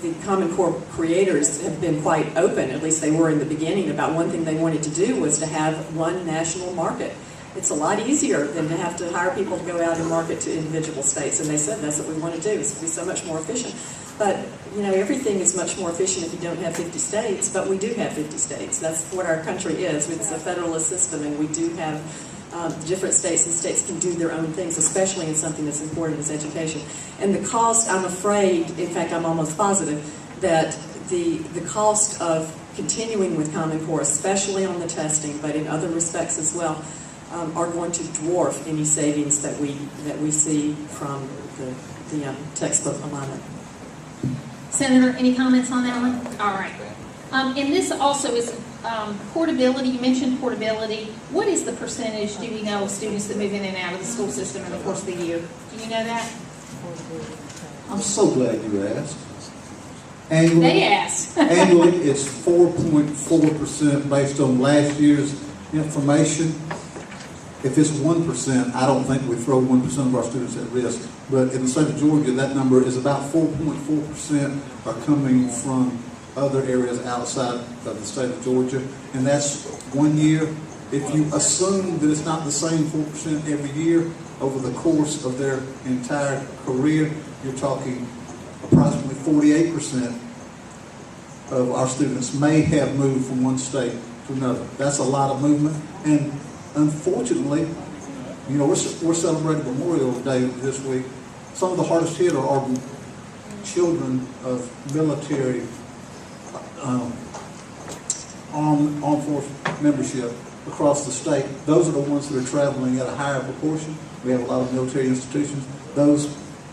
the Common Core creators have been quite open, at least they were in the beginning, about one thing they wanted to do was to have one national market. It's a lot easier than to have to hire people to go out and market to individual states, and they said that's what we want to do. It's to be so much more efficient. But, everything is much more efficient if you don't have 50 states, but we do have 50 states. That's what our country is. It's a federalist system, and we do have different states, and states can do their own things, especially in something that's important as education. And the cost, I'm afraid, in fact, I'm almost positive, that the cost of continuing with Common Core, especially on the testing, but in other respects as well, are going to dwarf any savings that we see from the textbook alignment. Senator, any comments on that one? All right. And this also is portability. You mentioned portability. What is the percentage, do we know, of students that move in and out of the school system in the course of the year? Do you know that? I'm so glad you asked. Annually, They asked. annually it's 4.4% based on last year's information. If it's 1%, I don't think we throw 1% of our students at risk. But in the state of Georgia, that number is about 4.4% are coming from other areas outside of the state of Georgia. And that's 1 year. If you assume that it's not the same 4% every year over the course of their entire career, you're talking approximately 48% of our students may have moved from one state to another. That's a lot of movement. And unfortunately, we're celebrating Memorial Day this week. Some of the hardest hit are children of military armed force membership across the state. Those are the ones that are traveling at a higher proportion. We have a lot of military institutions. Those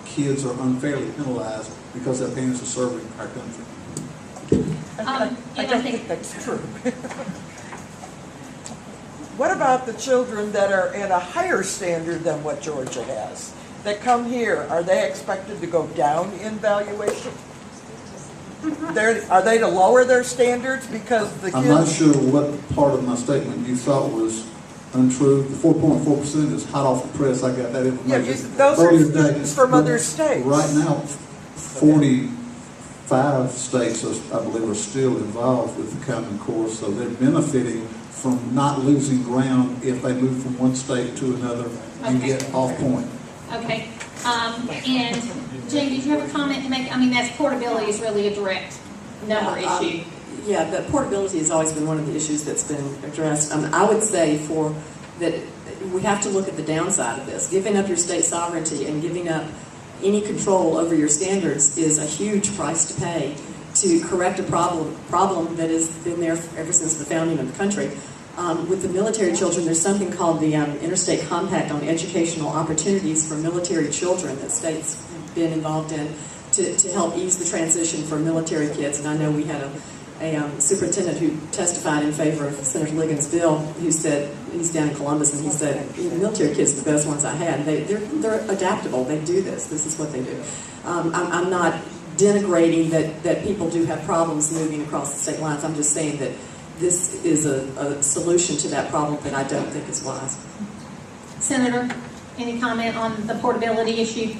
kids are unfairly penalized because their parents are serving our country. I don't think that's true. What about the children that are at a higher standard than what Georgia has? That come here, are they expected to go down in valuation? Are they to lower their standards because the kids... I'm not sure what part of my statement you thought was untrue. The 4.4% is hot off the press. I got that information those earlier are today. students from other states. Right now, 45 states, I believe, are still involved with the Common Core, so they're benefiting from not losing ground if they move from one state to another and get off point. Okay. And Jane, did you have a comment to make? That's portability is really a direct number issue. Yeah, but portability has always been one of the issues that's been addressed. I would say that we have to look at the downside of this. Giving up your state sovereignty and giving up any control over your standards is a huge price to pay to correct a problem that has been there ever since the founding of the country. With the military children, there's something called the Interstate Compact on Educational Opportunities for Military Children that states have been involved in to help ease the transition for military kids. And I know we had a superintendent who testified in favor of Senator Ligon's bill, who said, he's down in Columbus, and he said, the military kids are the best ones I had. They're adaptable. They do this. This is what they do. I'm not denigrating that people do have problems moving across the state lines. I'm just saying that this is a solution to that problem that I don't think is wise. Senator, any comment on the portability issue?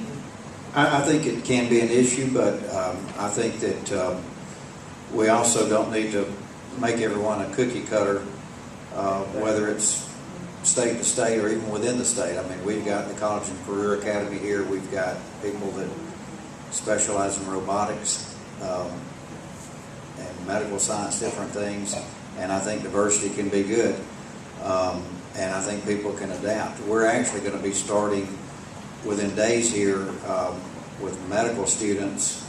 I think it can be an issue, but I think that we also don't need to make everyone a cookie cutter, whether it's state to state or even within the state. We've got the College and Career Academy here. We've got people that specialize in robotics and medical science, different things. and I think diversity can be good. And I think people can adapt. We're actually going to be starting within days here with medical students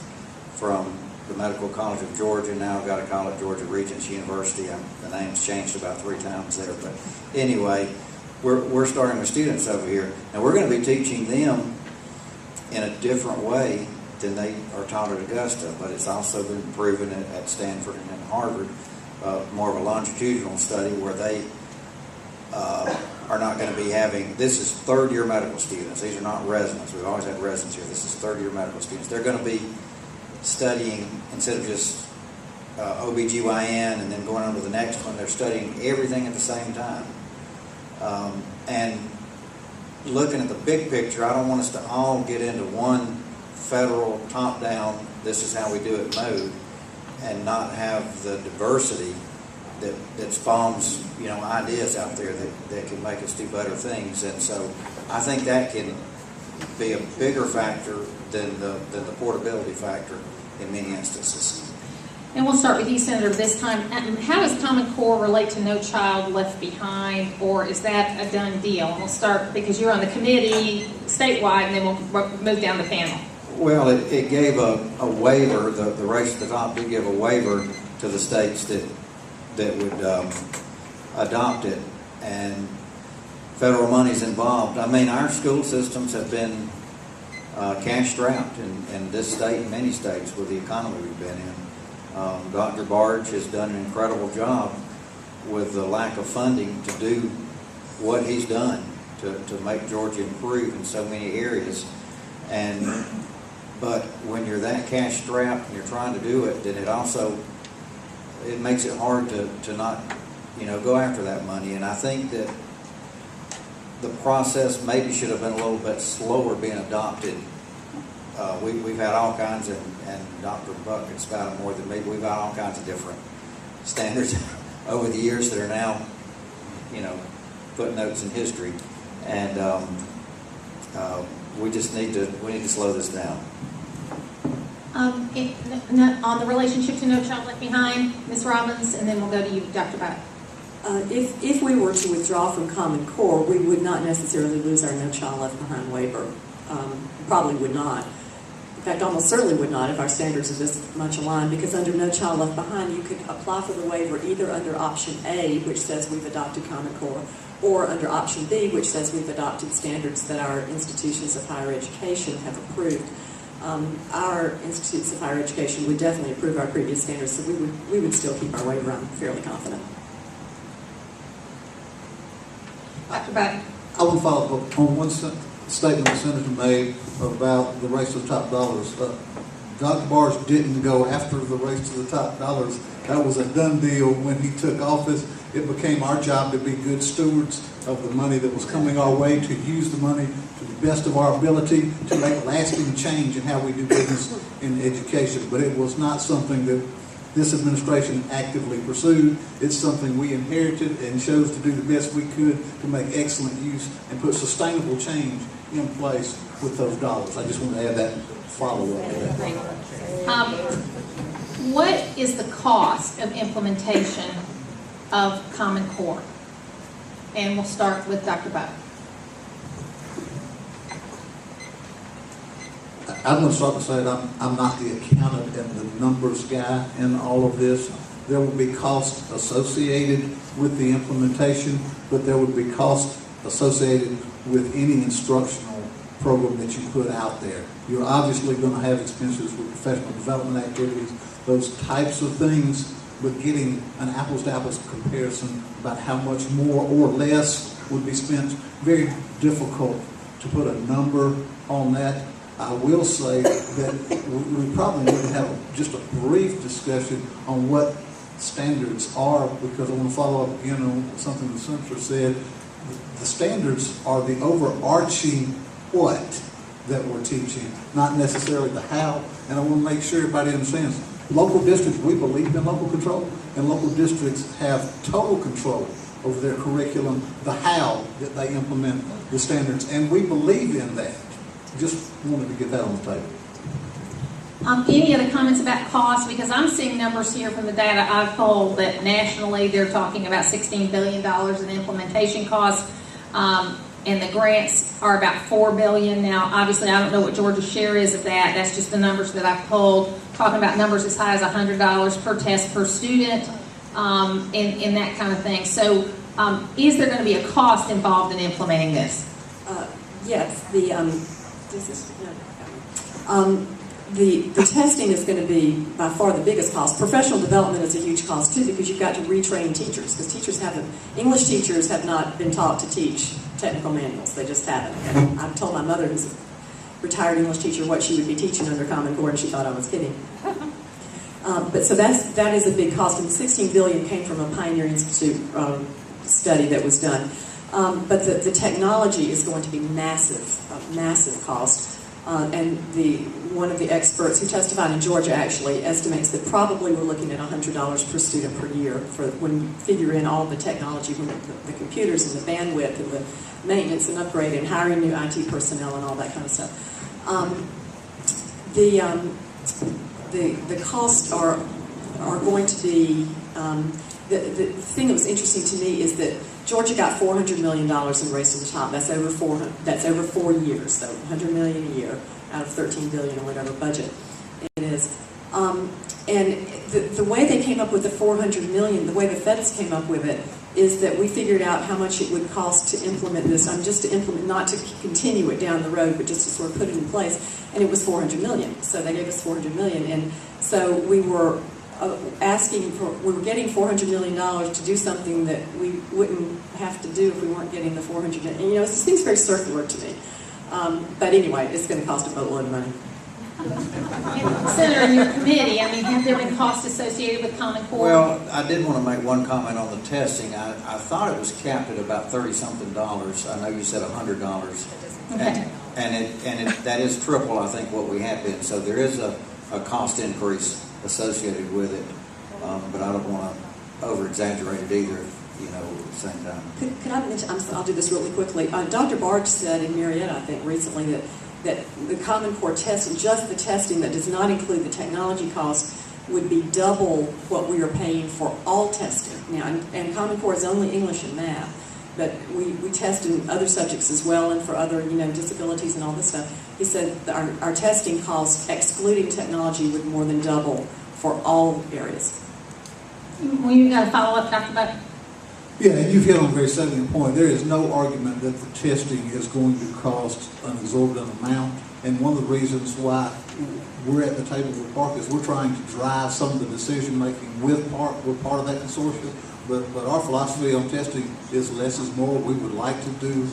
from the Medical College of Georgia. Now I've got to call it Georgia Regents University. The name's changed about 3 times there. But anyway, we're starting with students over here. Now we're going to be teaching them in a different way than they are taught at Augusta, but it's also been proven at Stanford and at Harvard, more of a longitudinal study where they are not going to be having, this is third-year medical students. These are not residents. We've always had residents here. This is third-year medical students. They're going to be studying, instead of just OBGYN and then going on to the next one, they're studying everything at the same time. And looking at the big picture, I don't want us to all get into one federal top-down, this is how we do it mode, and not have the diversity that spawns, ideas out there that can make us do better things. And so I think that can be a bigger factor than the portability factor in many instances. And we'll start with you, Senator, this time. How does Common Core relate to No Child Left Behind, or is that a done deal? And we'll start, because you're on the committee statewide, and then we'll move down the panel. Well, it gave a waiver, the race at the top did give a waiver to the states that would adopt it, and federal money's involved. I mean, our school systems have been cash-strapped in this state and many states with the economy we've been in. Dr. Barge has done an incredible job with the lack of funding to do what he's done to make Georgia improve in so many areas. But when you're that cash-strapped and you're trying to do it, then it makes it hard to not, go after that money. And I think that the process maybe should have been a little bit slower being adopted. We've had all kinds, and Dr. Buck can spout it more than me, but we've had all kinds of different standards over the years that are now, footnotes in history. And we need to slow this down. On the relationship to No Child Left Behind, Ms. Robbins, and then we'll go to you, Dr. Buck. If we were to withdraw from Common Core, we would not necessarily lose our No Child Left Behind waiver. Probably would not. In fact, almost certainly would not if our standards are this much aligned, because under No Child Left Behind, you could apply for the waiver either under option A, which says we've adopted Common Core, or under option B, which says we've adopted standards that our institutions of higher education have approved. Our institutes of higher education would definitely approve our previous standards, so we would still keep our waiver. I'm fairly confident. Dr. Buck. I want to follow up on one statement the Senator made about the race to the top dollars. Dr. Barge didn't go after the race to the top dollars. That was a done deal when he took office. It became our job to be good stewards of the money that was coming our way, to use the money to the best of our ability to make lasting change in how we do business in education. But it was not something that this administration actively pursued. It's something we inherited and chose to do the best we could to make excellent use and put sustainable change in place with those dollars. I just want to add that follow-up to that. What is the cost of implementation of Common Core? And we'll start with Dr. Buck. I'm going to start by saying I'm not the accountant and the numbers guy in all of this. There will be costs associated with the implementation, but there would be costs associated with any instructional program that you put out there. You're obviously going to have expenses with professional development activities, those types of things, but getting an apples-to-apples comparison about how much more or less would be spent, very difficult to put a number on that. I will say that we probably need to have just a brief discussion on what standards are, because I want to follow up again on something the Senator said. The standards are the overarching what that we're teaching, not necessarily the how. And I want to make sure everybody understands. Local districts, we believe in local control, and local districts have total control over their curriculum, the how that they implement the standards, and we believe in that. Just wanted to get that on the table. Any other comments about cost? Because I'm seeing numbers here from the data I've pulled that nationally they're talking about $16 billion in implementation costs, and the grants are about $4 billion. Now, obviously, I don't know what Georgia's share is of that. That's just the numbers that I've pulled. Talking about numbers as high as $100 per test per student, and that kind of thing. So, is there going to be a cost involved in implementing this? Yes, the testing is going to be by far the biggest cost. Professional development is a huge cost too, because you've got to retrain teachers, because English teachers have not been taught to teach technical manuals. They just haven't. And I've told my mother, who's a retired English teacher, what she would be teaching under Common Core, and she thought I was kidding. But so that is a big cost, and the $16 billion came from a Pioneer Institute study that was done. But the technology is going to be massive cost. And one of the experts who testified in Georgia actually estimates that probably we're looking at $100 per student per year for when you figure in all the technology, the computers and the bandwidth and the maintenance and upgrade and hiring new IT personnel and all that kind of stuff. The costs are going to be the thing that was interesting to me is that Georgia got $400 million in Race to the Top. That's over 4 years, so $100 million a year out of $13 billion or whatever budget it is. And the way they came up with the $400 million, the way the feds came up with it, is that we figured out how much it would cost to implement this. Just to implement, not to continue it down the road, but just to sort of put it in place. And it was $400 million. So they gave us $400 million, and so we were we were getting $400 million to do something that we wouldn't have to do if we weren't getting the $400 million. And, it seems very circular to me. But anyway, it's going to cost a boatload of money. Senator, in your committee, have there been costs associated with Common Core? Well, I did want to make one comment on the testing. I thought it was capped at about $30-something. I know you said $100. Okay. And that is triple, I think, what we have been. So there is a cost increase associated with it, but I don't want to over-exaggerate it either, at the same time. Could I mention, I'll do this really quickly. Dr. Barge said in Marietta, I think, recently that the Common Core test, just the testing that does not include the technology cost, would be double what we are paying for all testing. Now, and Common Core is only English and math, but we test in other subjects as well, and for other, disabilities and all this stuff. He said that our testing costs, excluding technology, would more than double for all areas. Well, you got to follow up, Dr. Buck? Yeah, and you've hit on a very salient point. There is no argument that the testing is going to cost an exorbitant amount. And one of the reasons why we're at the table with Park is we're trying to drive some of the decision making with Park. We're part of that consortium. But our philosophy on testing is less is more. We would like to do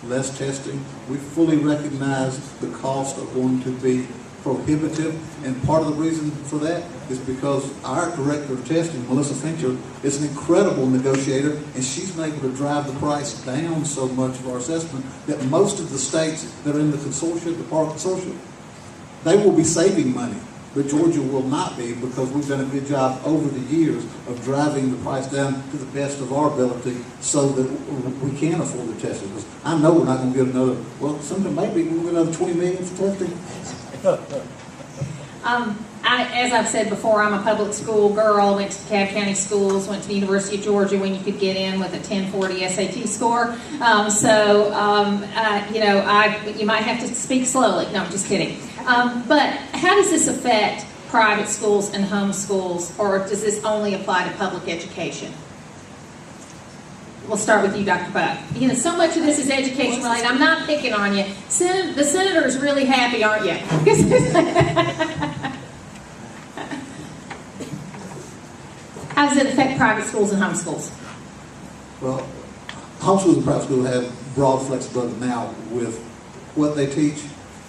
less testing. We fully recognize the costs are going to be prohibitive, and part of the reason for that is because our director of testing, Melissa Fincher, is an incredible negotiator, and she's been able to drive the price down so much of our assessment that most of the states that are in the consortium, the Park Consortium, they will be saving money, but Georgia will not be, because we've done a good job over the years of driving the price down to the best of our ability so that we can afford the testing. Because I know we're not going to get another, maybe we'll get another $20 million for testing. As I've said before, I'm a public school girl, went to DeKalb County Schools, went to the University of Georgia when you could get in with a 1040 SAT score. You might have to speak slowly. No, I'm just kidding. But how does this affect private schools and home schools, or does this only apply to public education? We'll start with you, Dr. Buck. So much of this is education related. I'm not picking on you. The senator is really happy, aren't you? How does it affect private schools and homeschools? Well, homeschools and private schools have broad flexibility now with what they teach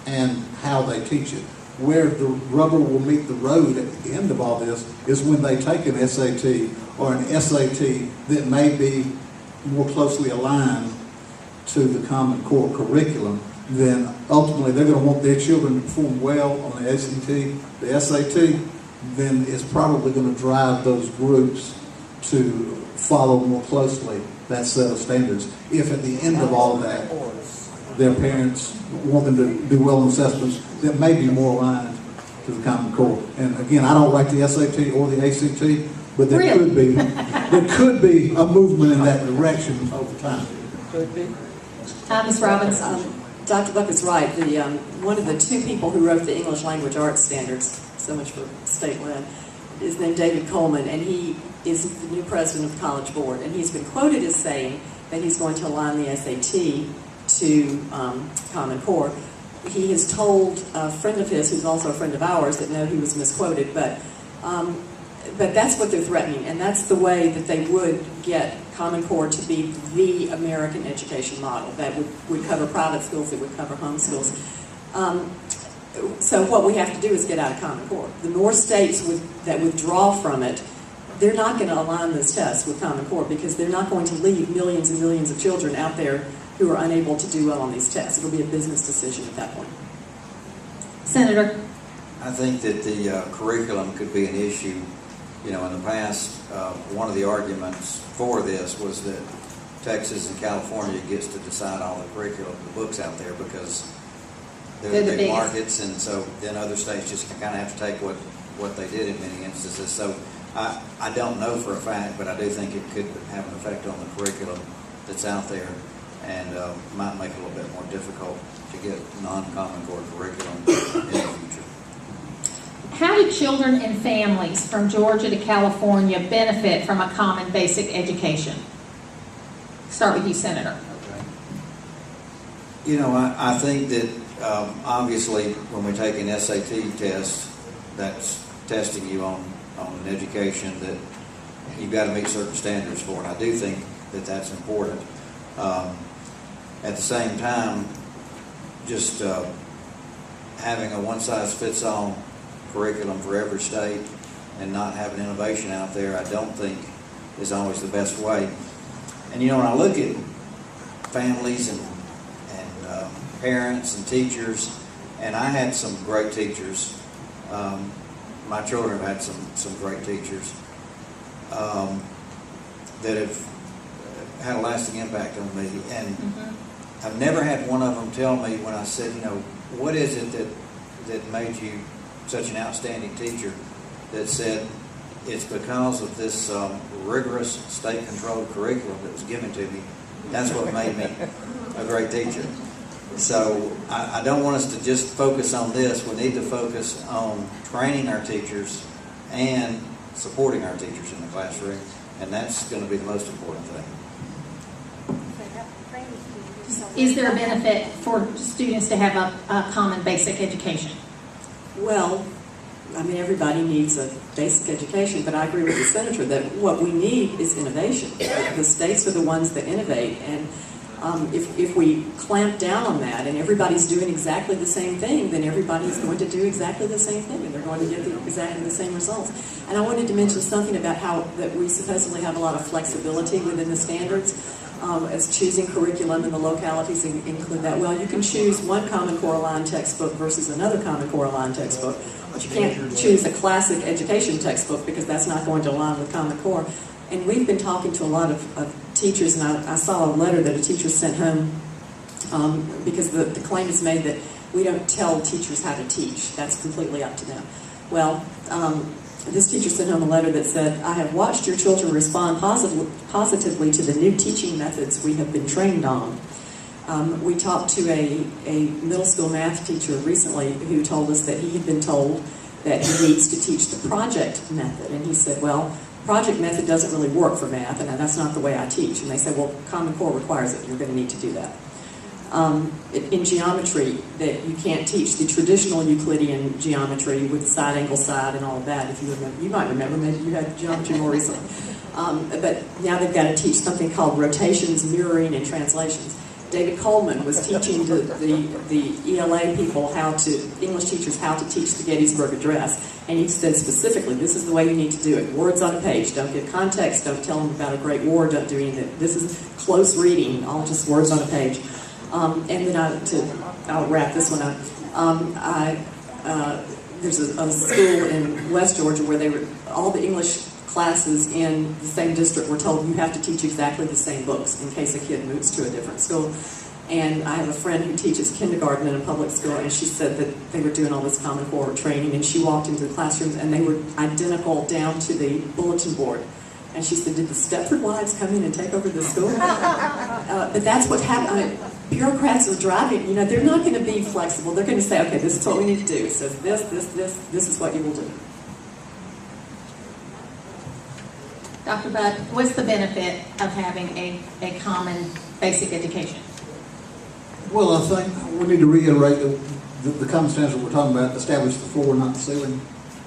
and how they teach it. Where the rubber will meet the road at the end of all this is when they take an SAT or an SAT that may be more closely aligned to the Common Core curriculum, then ultimately they're going to want their children to perform well on the SAT, then it's probably going to drive those groups to follow more closely that set of standards. If at the end of all that, their parents want them to do well in assessments that may be more aligned to the Common Core. And again, I don't like the SAT or the ACT, but there Really? could be a movement in that direction over time. Could be. Ms. Robbins? Dr. Buck is right. One of the two people who wrote the English Language Arts Standards, so much for state-led, is named David Coleman, and he is the new president of the College Board. And he's been quoted as saying that he's going to align the SAT to Common Core. He has told a friend of his, who's also a friend of ours, that no, he was misquoted, but that's what they're threatening, and that's the way that they would get Common Core to be the American education model that would cover private schools, it would cover home schools. So what we have to do is get out of Common Core. The more states that withdraw from it, they're not going to align those tests with Common Core because they're not going to leave millions and millions of children out there who are unable to do well on these tests. It'll be a business decision at that point. Senator? I think that the curriculum could be an issue. You know, in the past, one of the arguments for this was that Texas and California gets to decide all the curriculum, the books out there, because they're the big markets, and so then other states just kind of have to take what they did in many instances. So I don't know for a fact, but I do think it could have an effect on the curriculum that's out there, and might make it a little bit more difficult to get non-Common Core curriculum in the future. How do children and families from Georgia to California benefit from a common basic education? Start with you, Senator. You know, I think that obviously when we take an SAT test, that's testing you on an education that you've got to meet certain standards for, and I do think that that's important. At the same time, just having a one-size-fits-all curriculum for every state and not having innovation out there, I don't think is always the best way. And you know, when I look at families and parents and teachers, and I had some great teachers. My children have had some great teachers that have had a lasting impact on me. And I've never had one of them tell me when I said, you know, what is it that made you such an outstanding teacher, that said it's because of this rigorous state-controlled curriculum that was given to me. That's what made me a great teacher. So I don't want us to just focus on this. We need to focus on training our teachers and supporting our teachers in the classroom, and that's going to be the most important thing. Is there a benefit for students to have a common basic education? Well, I mean, everybody needs a basic education, but I agree with the Senator that what we need is innovation. The states are the ones that innovate, and if we clamp down on that and everybody's doing exactly the same thing, then everybody's going to do exactly the same thing, and they're going to get exactly the same results. And I wanted to mention something about how that we supposedly have a lot of flexibility within the standards. As choosing curriculum, and the localities include that. Well, you can choose one Common Core aligned textbook versus another Common Core aligned textbook, but you can't choose a classic education textbook because that's not going to align with Common Core. And we've been talking to a lot of teachers, and I saw a letter that a teacher sent home because the claim is made that we don't tell teachers how to teach. That's completely up to them. Well, this teacher sent home a letter that said, I have watched your children respond positively to the new teaching methods we have been trained on. We talked to a middle school math teacher recently who told us that he had been told that he needs to teach the project method. And he said, well, project method doesn't really work for math, and that's not the way I teach. And they said, well, Common Core requires it. You're going to need to do that. In geometry, that you can't teach the traditional Euclidean geometry with the side angle side and all of that. If you remember, you might remember, maybe you had geometry more recently. But now they've got to teach something called rotations, mirroring, and translations. David Coleman was teaching the ELA people English teachers how to teach the Gettysburg Address. And he said specifically, this is the way you need to do it. Words on a page. Don't give context. Don't tell them about a great war. Don't do anything. This is close reading, all just words on a page. And then I'll wrap this one up. There's a school in West Georgia where all the English classes in the same district were told you have to teach exactly the same books in case a kid moves to a different school. And I have a friend who teaches kindergarten in a public school, and she said that they were doing all this Common Core training, and she walked into the classrooms, and they were identical down to the bulletin board. And she said, did the Stepford wives come in and take over the school? But that's what happened. I mean, bureaucrats are driving, you know, they're not going to be flexible. They're going to say, okay, this is what we need to do. It says this is what you will do. Dr. Buck, what's the benefit of having a common basic education? Well, I think we need to reiterate the common standards that we're talking about, establish the floor, not the ceiling.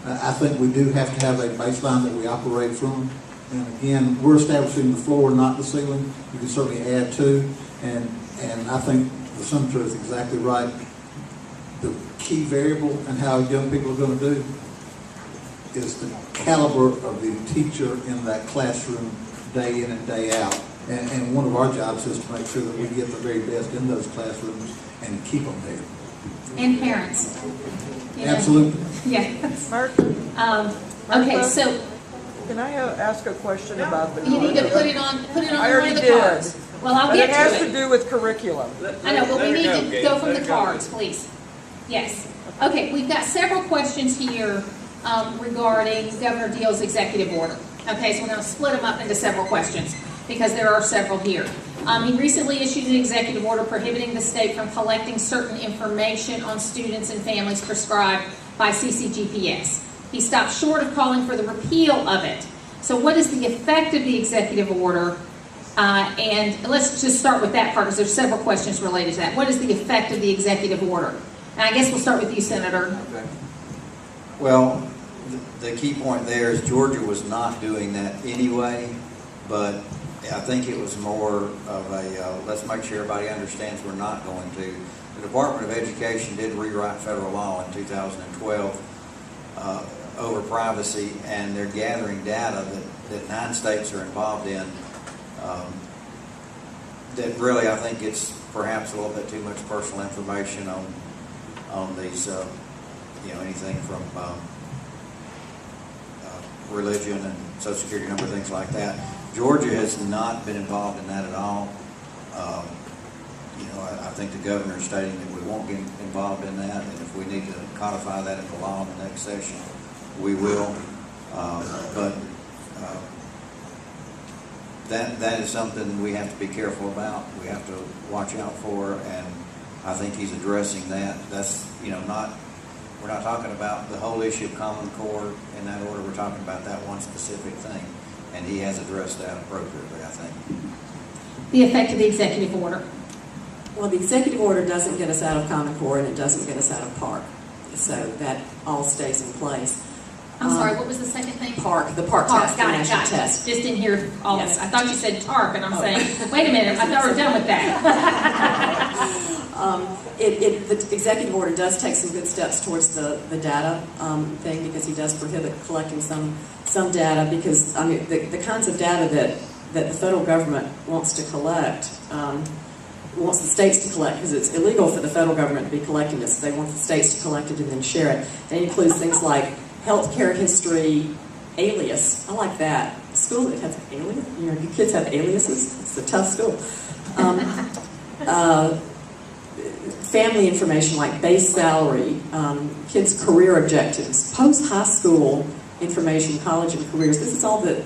I think we do have to have a baseline that we operate from. And again, we're establishing the floor, not the ceiling. You can certainly add to, and I think the senator is exactly right. The key variable in how young people are going to do is the caliber of the teacher in that classroom day in and day out. And one of our jobs is to make sure that we get the very best in those classrooms and keep them there. And parents. You know? Absolutely. Yes. Martha, Okay, so can I ask a question about the you need to curriculum? put it on I one already of the did. cards. Well, I'll But get it has to to it. do with curriculum. I know, but we need to Let her go from Let the her cards, please. Yes. Okay, we've got several questions here regarding Governor Deal's executive order. Okay, so we're going to split them up into several questions because there are several here. He recently issued an executive order prohibiting the state from collecting certain information on students and families prescribed by CCGPS. He stopped short of calling for the repeal of it. So what is the effect of the executive order? And let's just start with that part because there's several questions related to that. What is the effect of the executive order? And I guess we'll start with you, Senator. Okay. Well, the key point there is Georgia was not doing that anyway, but I think it was more of a, let's make sure everybody understands we're not going to. The Department of Education did rewrite federal law in 2012 over privacy, and they're gathering data that 9 states are involved in. That really, I think it's perhaps a little bit too much personal information on these, anything from religion and Social Security number, things like that. Georgia has not been involved in that at all. I think the governor is stating that we won't get involved in that, and if we need to codify that into law in the next session, we will. That is something we have to be careful about. We have to watch out for, and I think he's addressing that. That's we're not talking about the whole issue of Common Core in that order. We're talking about that one specific thing, and he has addressed that appropriately, I think. The effect of the executive order. Well, the executive order doesn't get us out of Common Core, and it doesn't get us out of PARC. So that all stays in place. I'm sorry, what was the second thing? PARC, the PARC test, the got it. national test. Just didn't hear all Yes. of it. I thought you said TARC, and I'm saying, wait a minute, I thought we were done with that. The executive order does take some good steps towards the data thing, because he does prohibit collecting some data, because the kinds of data that the federal government wants to collect, wants the states to collect, because it's illegal for the federal government to be collecting this. They want the states to collect it and then share it. That includes things like healthcare history, alias. I like that. A school that has alias. Your kids have aliases. It's a tough school. Family information like base salary, kids' career objectives, post-high school information, college and careers. This is all that.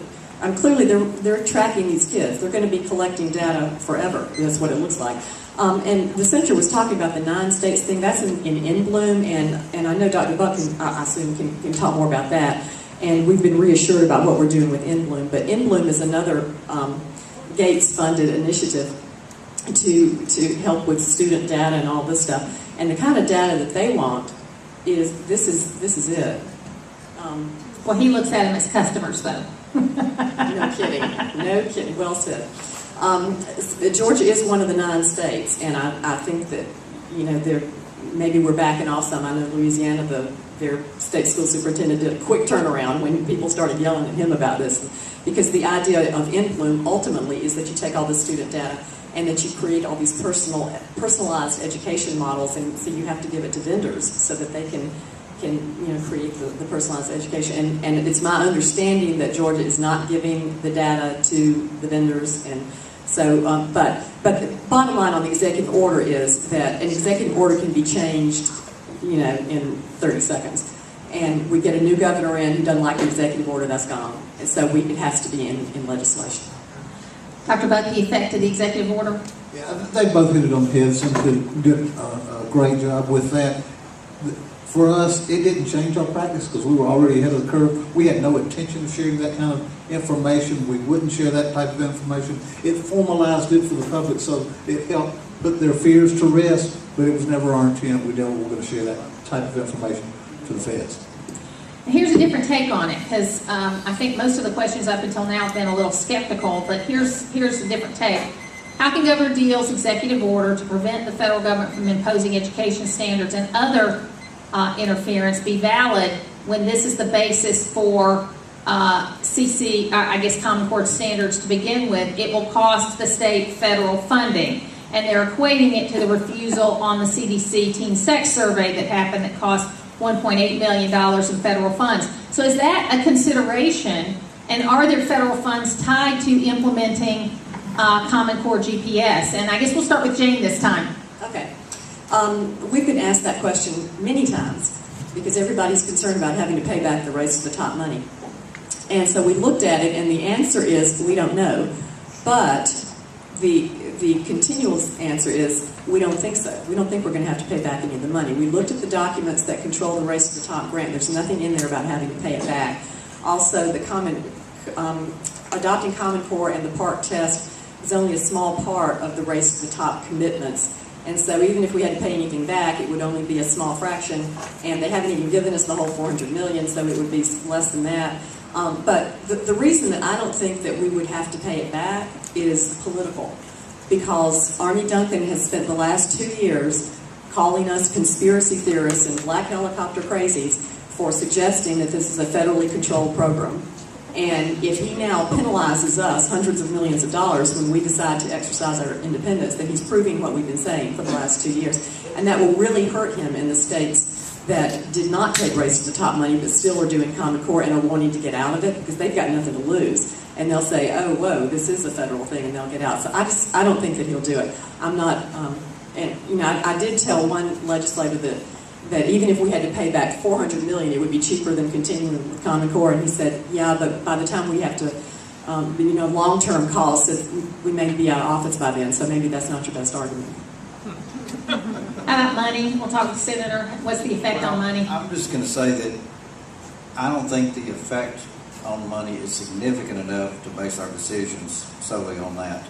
Clearly, they're tracking these kids. They're going to be collecting data forever. That's what it looks like. And the senator was talking about the 9 states thing. That's in Bloom, and I know Dr. Buck, I assume, can talk more about that. And we've been reassured about what we're doing with In-Bloom. But In-Bloom is another Gates-funded initiative to help with student data and all this stuff. And the kind of data that they want is this is it. Well, he looks at them as customers, though. No kidding. Well said. Georgia is one of the 9 states, and I think that maybe we're backing off some. I know Louisiana, their state school superintendent did a quick turnaround when people started yelling at him about this, because the idea of In-Bloom ultimately is that you take all the student data and that you create all these personalized education models, and so you have to give it to vendors so that they can create the personalized education. And it's my understanding that Georgia is not giving the data to the vendors, and So, but the bottom line on the executive order is that an executive order can be changed, in 30 seconds. And we get a new governor in who doesn't like the executive order, that's gone. And so it has to be in legislation. Dr. Buck, the effect of the executive order? Yeah, they both hit it on the head. Some did a great job with that. For us, it didn't change our practice because we were already ahead of the curve. We had no intention of sharing that kind of information. We wouldn't share that type of information. It formalized it for the public, so it helped put their fears to rest, but it was never our intent. We never were going to share that type of information to the feds. Here's a different take on it, because I think most of the questions up until now have been a little skeptical, but here's a different take. How can Governor Deal's executive order to prevent the federal government from imposing education standards and other interference be valid when this is the basis for Common Core standards to begin with? It will cost the state federal funding. And they're equating it to the refusal on the CDC teen sex survey that happened that cost $1.8 million in federal funds. So is that a consideration? And are there federal funds tied to implementing Common Core GPS? And I guess we'll start with Jane this time. Okay. We've been asked that question many times because everybody's concerned about having to pay back the Race to the Top money. And so we looked at it, and the answer is we don't know. But the continual answer is we don't think so. We don't think we're going to have to pay back any of the money. We looked at the documents that control the Race to the Top grant. There's nothing in there about having to pay it back. Also, adopting Common Core and the PARCC test is only a small part of the Race to the Top commitments. And so even if we had to pay anything back, it would only be a small fraction. And they haven't even given us the whole $400 million, so it would be less than that. But the reason that I don't think that we would have to pay it back is political. Because Arne Duncan has spent the last 2 years calling us conspiracy theorists and black helicopter crazies for suggesting that this is a federally controlled program. And if he now penalizes us hundreds of millions of dollars when we decide to exercise our independence, then he's proving what we've been saying for the last 2 years. And that will really hurt him in the states that did not take Race to the Top money but still are doing Common Core and are wanting to get out of it because they've got nothing to lose. And they'll say, oh, whoa, this is a federal thing, and they'll get out. So I don't think that he'll do it. I'm not, I did tell one legislator that even if we had to pay back $400 million, it would be cheaper than continuing with Common Core. And he said, yeah, but by the time we have to, long-term costs, we may be out of office by then, so maybe that's not your best argument. How about money? We'll talk to the Senator. What's the effect on money? I'm just going to say that I don't think the effect on money is significant enough to base our decisions solely on that.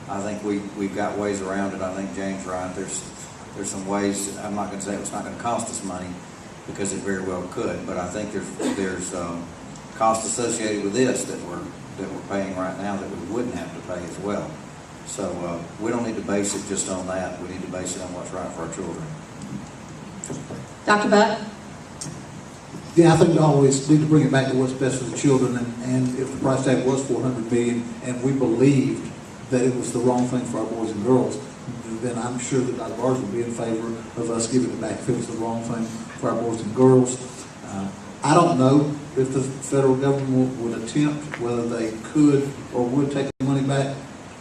I think we've got ways around it. I think Jane's right. There's some ways. I'm not going to say it's not going to cost us money because it very well could, but I think there's costs associated with this that we're paying right now that we wouldn't have to pay as well. So we don't need to base it just on that. We need to base it on what's right for our children. Dr. Buck? Yeah, I think we always need to bring it back to what's best for the children, and if the price tag was $400 million and we believed that it was the wrong thing for our boys and girls, then I'm sure that Dr. Bars would be in favor of us giving it back if it was the wrong thing for our boys and girls. I don't know if the federal government would attempt, whether they could or would take the money back.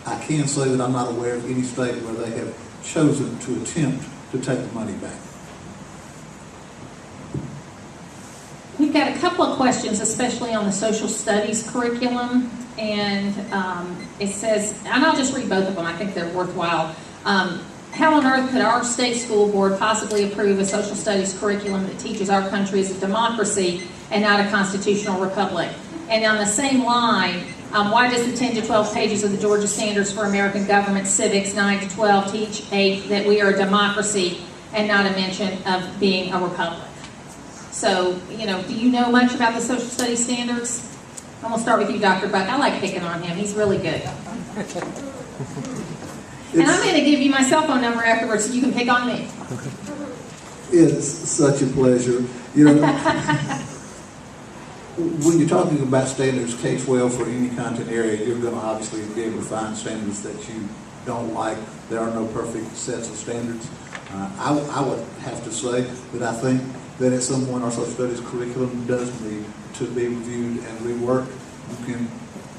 I can say that I'm not aware of any state where they have chosen to attempt to take the money back. We've got a couple of questions, especially on the social studies curriculum, and it says, and I'll just read both of them, I think they're worthwhile. How on earth could our state school board possibly approve a social studies curriculum that teaches our country is a democracy and not a constitutional republic? And on the same line, why does the 10 to 12 pages of the Georgia Standards for American Government Civics 9 to 12 teach that we are a democracy and not a mention of being a republic? So, do you know much about the social studies standards? I'm going to start with you, Dr. Buck. I like picking on him. He's really good. And I'm going to give you my cell phone number afterwards so you can pick on me. It's such a pleasure. When you're talking about standards K-12 for any content area, you're going to obviously be able to find standards that you don't like. There are no perfect sets of standards. I would have to say that I think that at some point our social studies curriculum does need to be reviewed and reworked. You can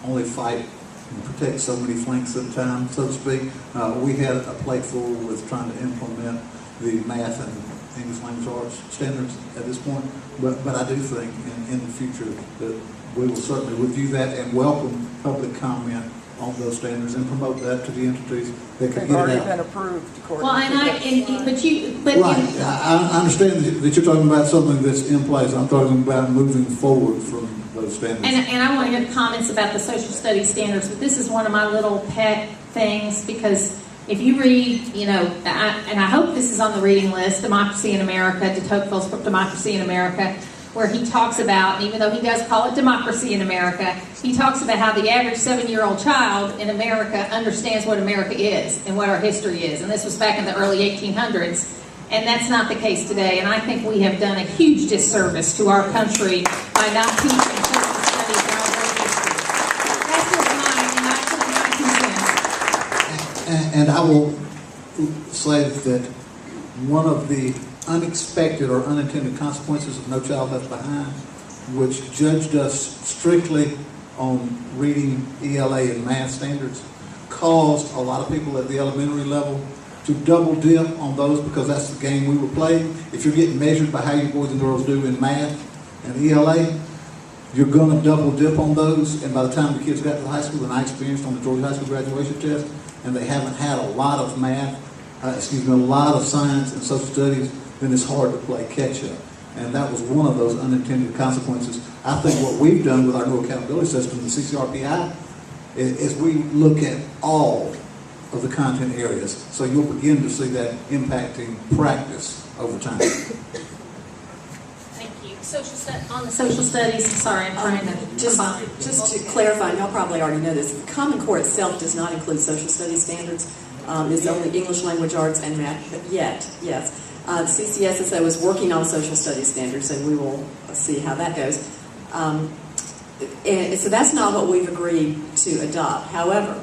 only fight protect so many flanks at a time, so to speak. We had a plate full with trying to implement the math and English language arts standards at this point, but I do think in the future that we will certainly review that and welcome public comment on those standards and promote that to the entities that can They've get already it been out. approved according Well, to and this. Right, I understand that you're talking about something that's in place. I'm talking about moving forward from those standards. And I want to hear comments about the social studies standards, but this is one of my little pet things, because if you read, and I hope this is on the reading list, Democracy in America, de Tocqueville's Democracy in America, where he talks about, even though he does call it democracy in America, he talks about how the average 7-year-old child in America understands what America is and what our history is. And this was back in the early 1800s. And that's not the case today. And I think we have done a huge disservice to our country by not teaching social studies in our great history. That's just my 2 cents. And I will say that one of the unexpected or unintended consequences of No Child Left Behind, which judged us strictly on reading ELA and math standards, caused a lot of people at the elementary level to double dip on those, because that's the game we were playing. If you're getting measured by how your boys and girls do in math and ELA, you're going to double dip on those, and by the time the kids got to high school, and I experienced on the Georgia High School graduation test, and they haven't had a lot of math, a lot of science and social studies, then it's hard to play catch-up. And that was one of those unintended consequences. I think what we've done with our new accountability system, the CCRPI, is we look at all of the content areas. So you'll begin to see that impacting practice over time. Thank you. On the social studies, sorry, I'm trying to Just to clarify, and y'all probably already know this, the Common Core itself does not include social studies standards. It's only English language arts and math, but yet, yes. The CCSSO is working on social studies standards, and we will see how that goes. And so that's not what we've agreed to adopt. However,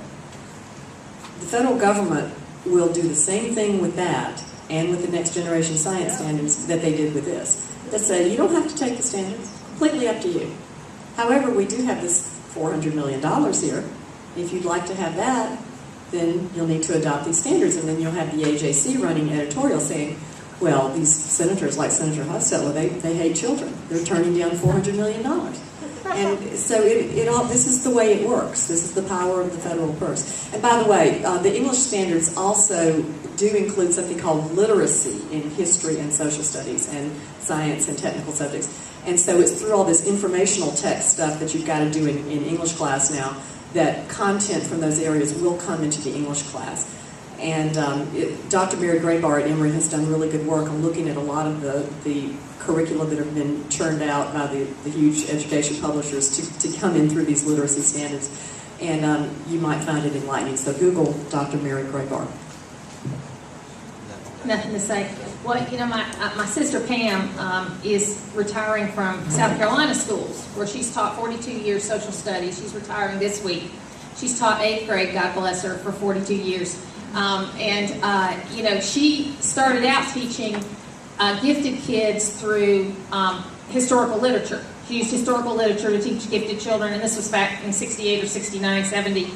the federal government will do the same thing with that and with the next generation science standards that they did with this. That say, you don't have to take the standards, completely up to you. However, we do have this $400 million here. If you'd like to have that, then you'll need to adopt these standards, and then you'll have the AJC running editorial saying, well, these senators like Senator Hostetler, they hate children. They're turning down $400 million. And so this is the way it works. This is the power of the federal purse. And by the way, the English standards also do include something called literacy in history and social studies and science and technical subjects. And so it's through all this informational text stuff that you've got to do in English class now that content from those areas will come into the English class. And Dr. Mary Graybar at Emory has done really good work on looking at a lot of the curricula that have been churned out by the huge education publishers to come in through these literacy standards. And you might find it enlightening. So Google Dr. Mary Graybar. Nothing to say. Well, my sister Pam is retiring from South Carolina schools, where she's taught 42 years social studies. She's retiring this week. She's taught 8th grade, God bless her, for 42 years. She started out teaching gifted kids through historical literature. She used historical literature to teach gifted children, and this was back in 68 or 69, 70.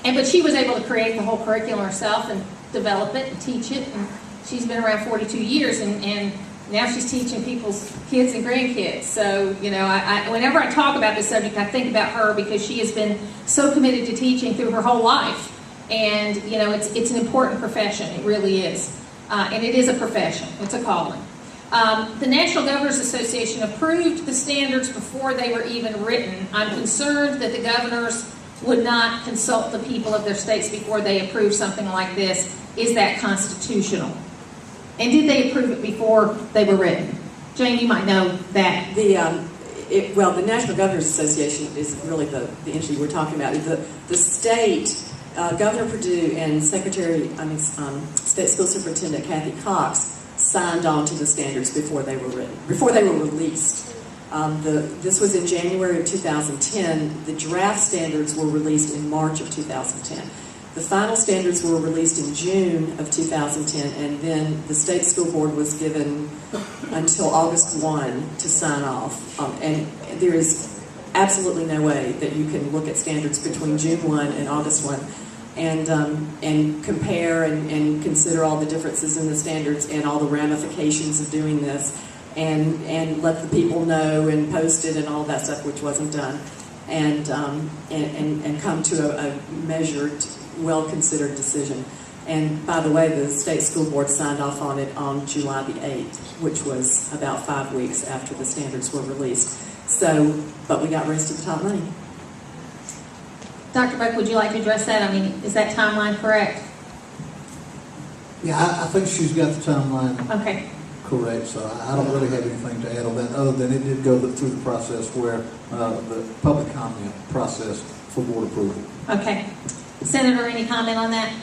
But she was able to create the whole curriculum herself and develop it and teach it. And she's been around 42 years, and now she's teaching people's kids and grandkids. So, whenever I talk about this subject, I think about her because she has been so committed to teaching through her whole life. And, it's an important profession. It really is. And it is a profession. It's a calling. The National Governors Association approved the standards before they were even written. I'm concerned that the governors would not consult the people of their states before they approve something like this. Is that constitutional? And did they approve it before they were written? Jane, you might know that. The National Governors Association is really the entity we're talking about. The state, Governor Perdue and State School Superintendent Kathy Cox signed on to the standards before they were written, before they were released. This was in January of 2010. The draft standards were released in March of 2010. The final standards were released in June of 2010, and then the state school board was given until August 1 to sign off. And there is absolutely no way that you can look at standards between June 1 and August 1 and compare and consider all the differences in the standards and all the ramifications of doing this and let the people know and post it and all that stuff, which wasn't done, and come to a measured, well-considered decision. And by the way, the state school board signed off on it on July the 8th, which was about 5 weeks after the standards were released. So, but we got raised to the top money. Dr. Buck, would you like to address that? I mean, is that timeline correct? Yeah, I think she's got the timeline Okay. correct, so I don't really have anything to add on that, other than it did go through the process where the public comment process for board approval. Okay. Senator, any comment on that?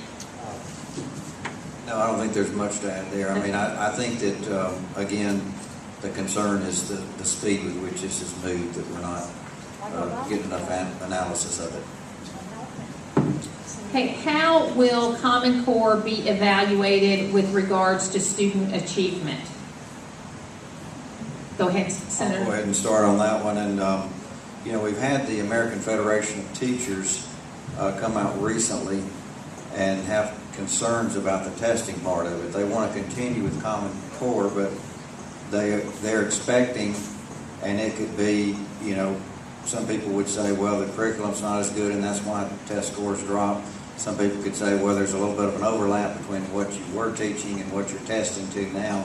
No, I don't think there's much to add there. I mean, I think that, again, the concern is the speed with which this is moved, that we're not getting enough analysis of it. Okay, how will Common Core be evaluated with regards to student achievement? Go ahead, I'll Senator. go ahead and start on that one. And, you know, we've had the American Federation of Teachers come out recently and have concerns about the testing part of it. They want to continue with Common Core, but they're expecting, and it could be, you know, some people would say, well, the curriculum's not as good and that's why test scores drop. Some people could say, well, there's a little bit of an overlap between what you were teaching and what you're testing to now,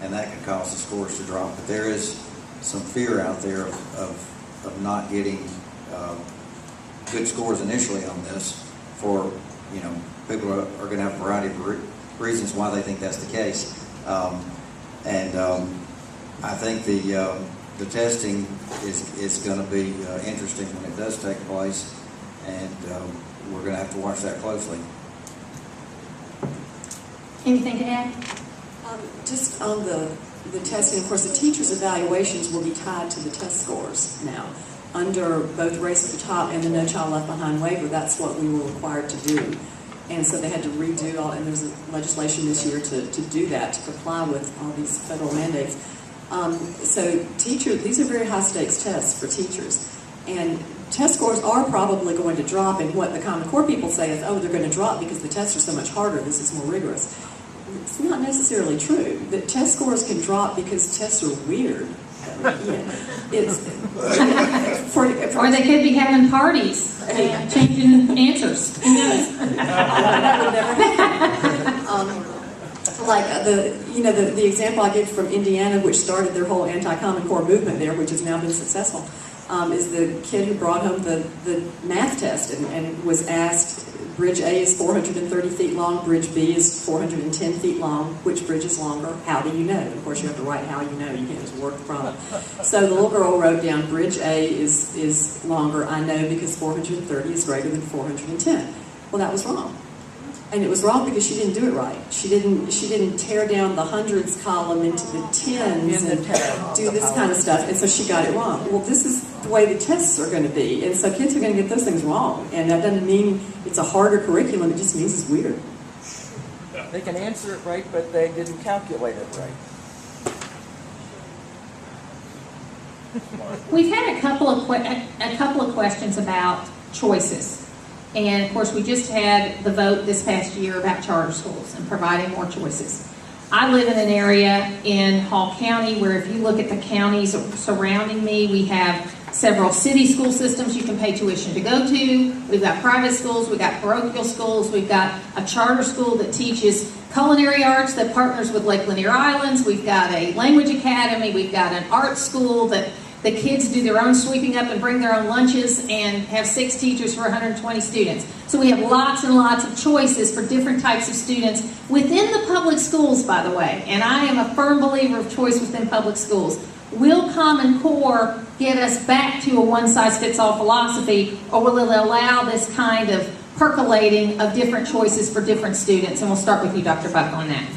and that could cause the scores to drop. But there is some fear out there of not getting good scores initially on this for, you know, people are going to have a variety of reasons why they think that's the case. I think the testing is going to be interesting when it does take place, and we're going to have to watch that closely. Anything to add? Just on the testing, of course, the teachers' evaluations will be tied to the test scores now. Under both Race at the Top and the No Child Left Behind waiver, that's what we were required to do. And so they had to redo all, and there's legislation this year to do that, to comply with all these federal mandates. So teachers, these are very high stakes tests for teachers. And test scores are probably going to drop, and what the Common Core people say is, oh, they're going to drop because the tests are so much harder, this is more rigorous. It's not necessarily true. The test scores can drop because tests are weird. It's Or they could be having parties and changing answers. Who knows? That would never happen. Like the example I gave from Indiana, which started their whole anti-Common Core movement there, which has now been successful, is the kid who brought home the math test and was asked, Bridge A is 430 feet long, Bridge B is 410 feet long, which bridge is longer? How do you know? And of course you have to write how you know, you can't just work from it. So the little girl wrote down, Bridge A is longer, I know, because 430 is greater than 410. Well, that was wrong. And it was wrong because she didn't do it right. She didn't tear down the hundreds column into the tens and do this kind of stuff, and so she got it wrong. Well, this is the way the tests are going to be, and so kids are going to get those things wrong. And that doesn't mean it's a harder curriculum, it just means it's weird. They can answer it right, but they didn't calculate it right. We've had a couple of questions about choices. And of course, we just had the vote this past year about charter schools and providing more choices. I live in an area in Hall County where if you look at the counties surrounding me, we have several city school systems you can pay tuition to go to. We've got private schools, we've got parochial schools, we've got a charter school that teaches culinary arts that partners with Lake Lanier Islands. We've got a language academy, we've got an art school that the kids do their own sweeping up and bring their own lunches and have 6 teachers for 120 students. So we have lots and lots of choices for different types of students within the public schools, by the way. And I am a firm believer of choice within public schools. Will Common Core get us back to a one-size-fits-all philosophy, or will it allow this kind of percolating of different choices for different students? And we'll start with you, Dr. Buck, on that.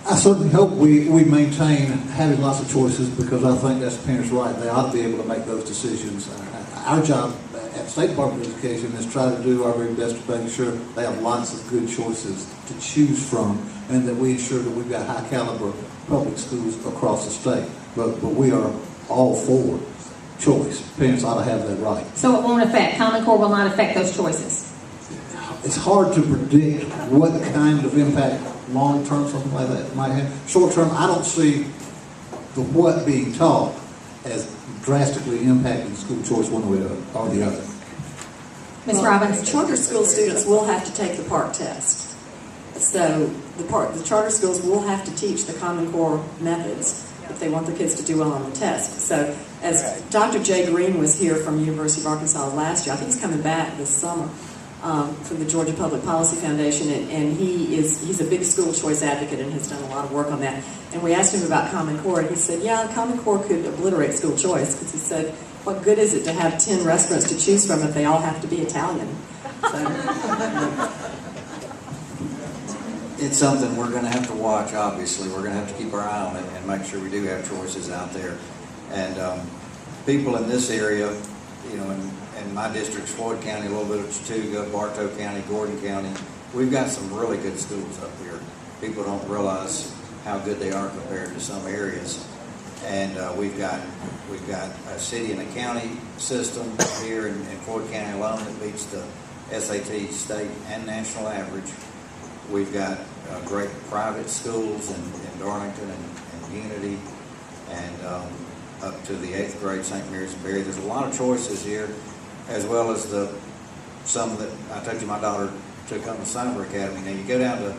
I certainly hope we maintain having lots of choices, because I think that's the parents' right. They ought to be able to make those decisions. Our job at State Department of Education is try to do our very best to make sure they have lots of good choices to choose from, and that we ensure that we've got high caliber public schools across the state. But we are all for choice. Parents ought to have that right. So it won't affect, Common Core will not affect those choices? It's hard to predict what kind of impact long-term something like that might have. Short-term, I don't see the what being taught as drastically impacting school choice one way or the other. Ms. Well, Robbins? Charter school students will have to take the PARCC test. So the charter schools will have to teach the Common Core methods if they want the kids to do well on the test. So as Dr. Jay Green was here from University of Arkansas last year, I think he's coming back this summer from the Georgia Public Policy Foundation, and he's a big school choice advocate and has done a lot of work on that. And we asked him about Common Core, and he said, yeah, Common Core could obliterate school choice, because he said, what good is it to have 10 restaurants to choose from if they all have to be Italian? So, It's something we're going to have to watch, obviously. We're going to have to keep our eye on it and make sure we do have choices out there. And people in this area, you know, in my district, Floyd County, a little bit of Chattooga, Bartow County, Gordon County, we've got some really good schools up here. People don't realize how good they are compared to some areas. And we've got a city and a county system here in Floyd County alone that beats the SAT state and national average. We've got great private schools in Darlington and Unity, and up to the 8th grade, St. Mary's and Berry. There's a lot of choices here, as well as some that I told you my daughter took on the Cyber Academy. Now you go down to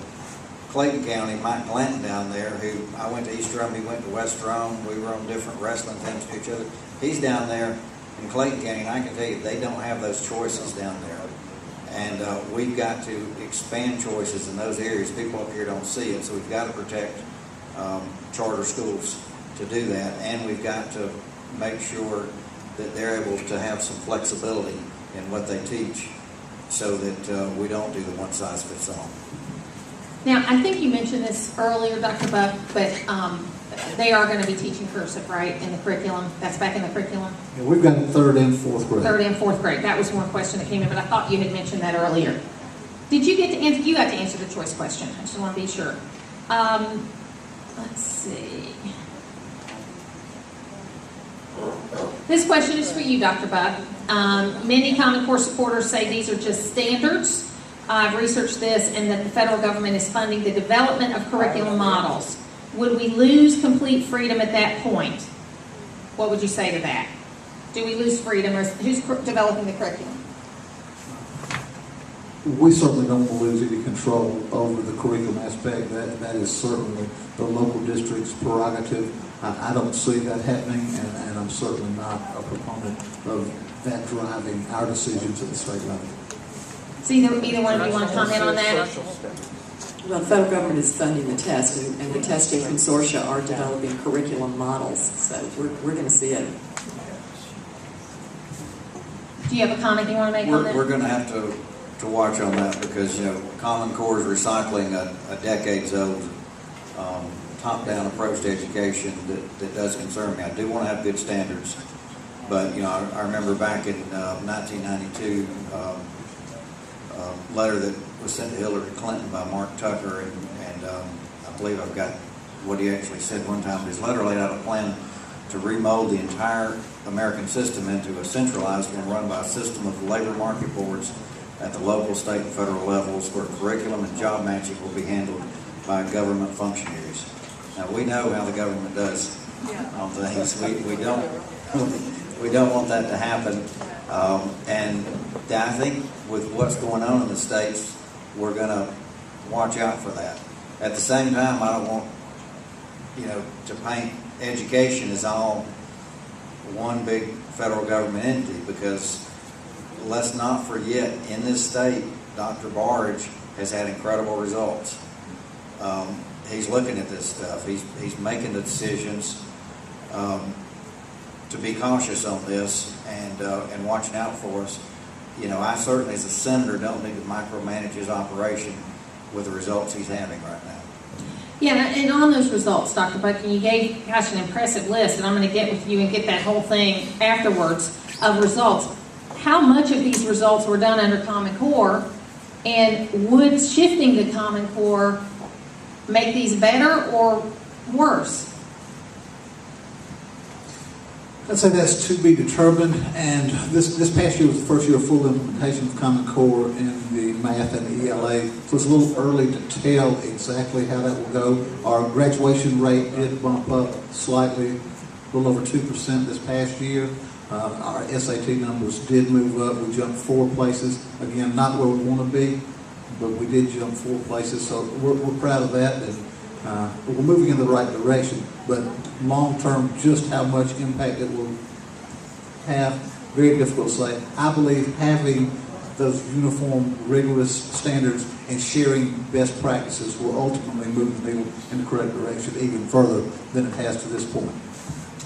Clayton County, Mike Glanton down there, who I went to East Rome, he went to West Rome. We were on different wrestling teams to each other. He's down there in Clayton County, and I can tell you they don't have those choices down there. And we've got to expand choices in those areas. People up here don't see it, so we've got to protect charter schools to do that. And we've got to make sure that they're able to have some flexibility in what they teach so that we don't do the one-size-fits-all. Now, I think you mentioned this earlier, Dr. Buck, but they are going to be teaching cursive, right, in the curriculum? That's back in the curriculum? Yeah, we've got it 3rd and 4th grade. 3rd and 4th grade. That was one question that came in, but I thought you had mentioned that earlier. Did you get to answer? You got to answer the choice question. I just want to be sure. Let's see. This question is for you, Dr. Buck. Many Common Core supporters say these are just standards. I've researched this, and that the federal government is funding the development of curriculum models. Would we lose complete freedom at that point? What would you say to that? Do we lose freedom, or who's developing the curriculum? We certainly don't want to lose any control over the curriculum aspect. That is certainly the local district's prerogative. I don't see that happening, and I'm certainly not a proponent of that driving our decisions at the state level. So either one of you want to comment on that? well, the federal government is funding the test, and the testing consortia are developing curriculum models, so we're going to see it. Do you have a comment you want to make on that? We're going to have to watch on that because, you know, Common Core is recycling a decades-old top-down approach to education that does concern me. I do want to have good standards, but, you know, I remember back in 1992, a letter that was sent to Hillary Clinton by Mark Tucker, and I believe I've got what he actually said one time. His letter laid out a plan to remold the entire American system into a centralized one run by a system of labor market boards at the local, state, and federal levels where curriculum and job matching will be handled by government functionaries. Now, we know how the government does on things. We don't want that to happen. And I think with what's going on in the states, we're going to watch out for that. At the same time, I don't want, you know, to paint education as all one big federal government entity, because let's not forget, in this state, Dr. Barge has had incredible results. He's looking at this stuff. He's making the decisions to be cautious on this and watching out for us. You know, I certainly, as a senator, don't need to micromanage his operation with the results he's having right now. Yeah, and on those results, Dr. Buck, you gave, gosh, an impressive list, and I'm going to get with you and get that whole thing afterwards of results. How much of these results were done under Common Core, and would shifting to Common Core make these better or worse? I'd say that's to be determined, and this past year was the first year of full implementation of Common Core in the math and the ELA, so it's a little early to tell exactly how that will go. Our graduation rate did bump up slightly, a little over 2% this past year. Our SAT numbers did move up. We jumped 4 places. Again, not where we want to be, but we did jump 4 places, so we're proud of that, and we're moving in the right direction. But long term, just how much impact it will have, very difficult to say. I believe having those uniform, rigorous standards and sharing best practices will ultimately move the needle in the correct direction even further than it has to this point.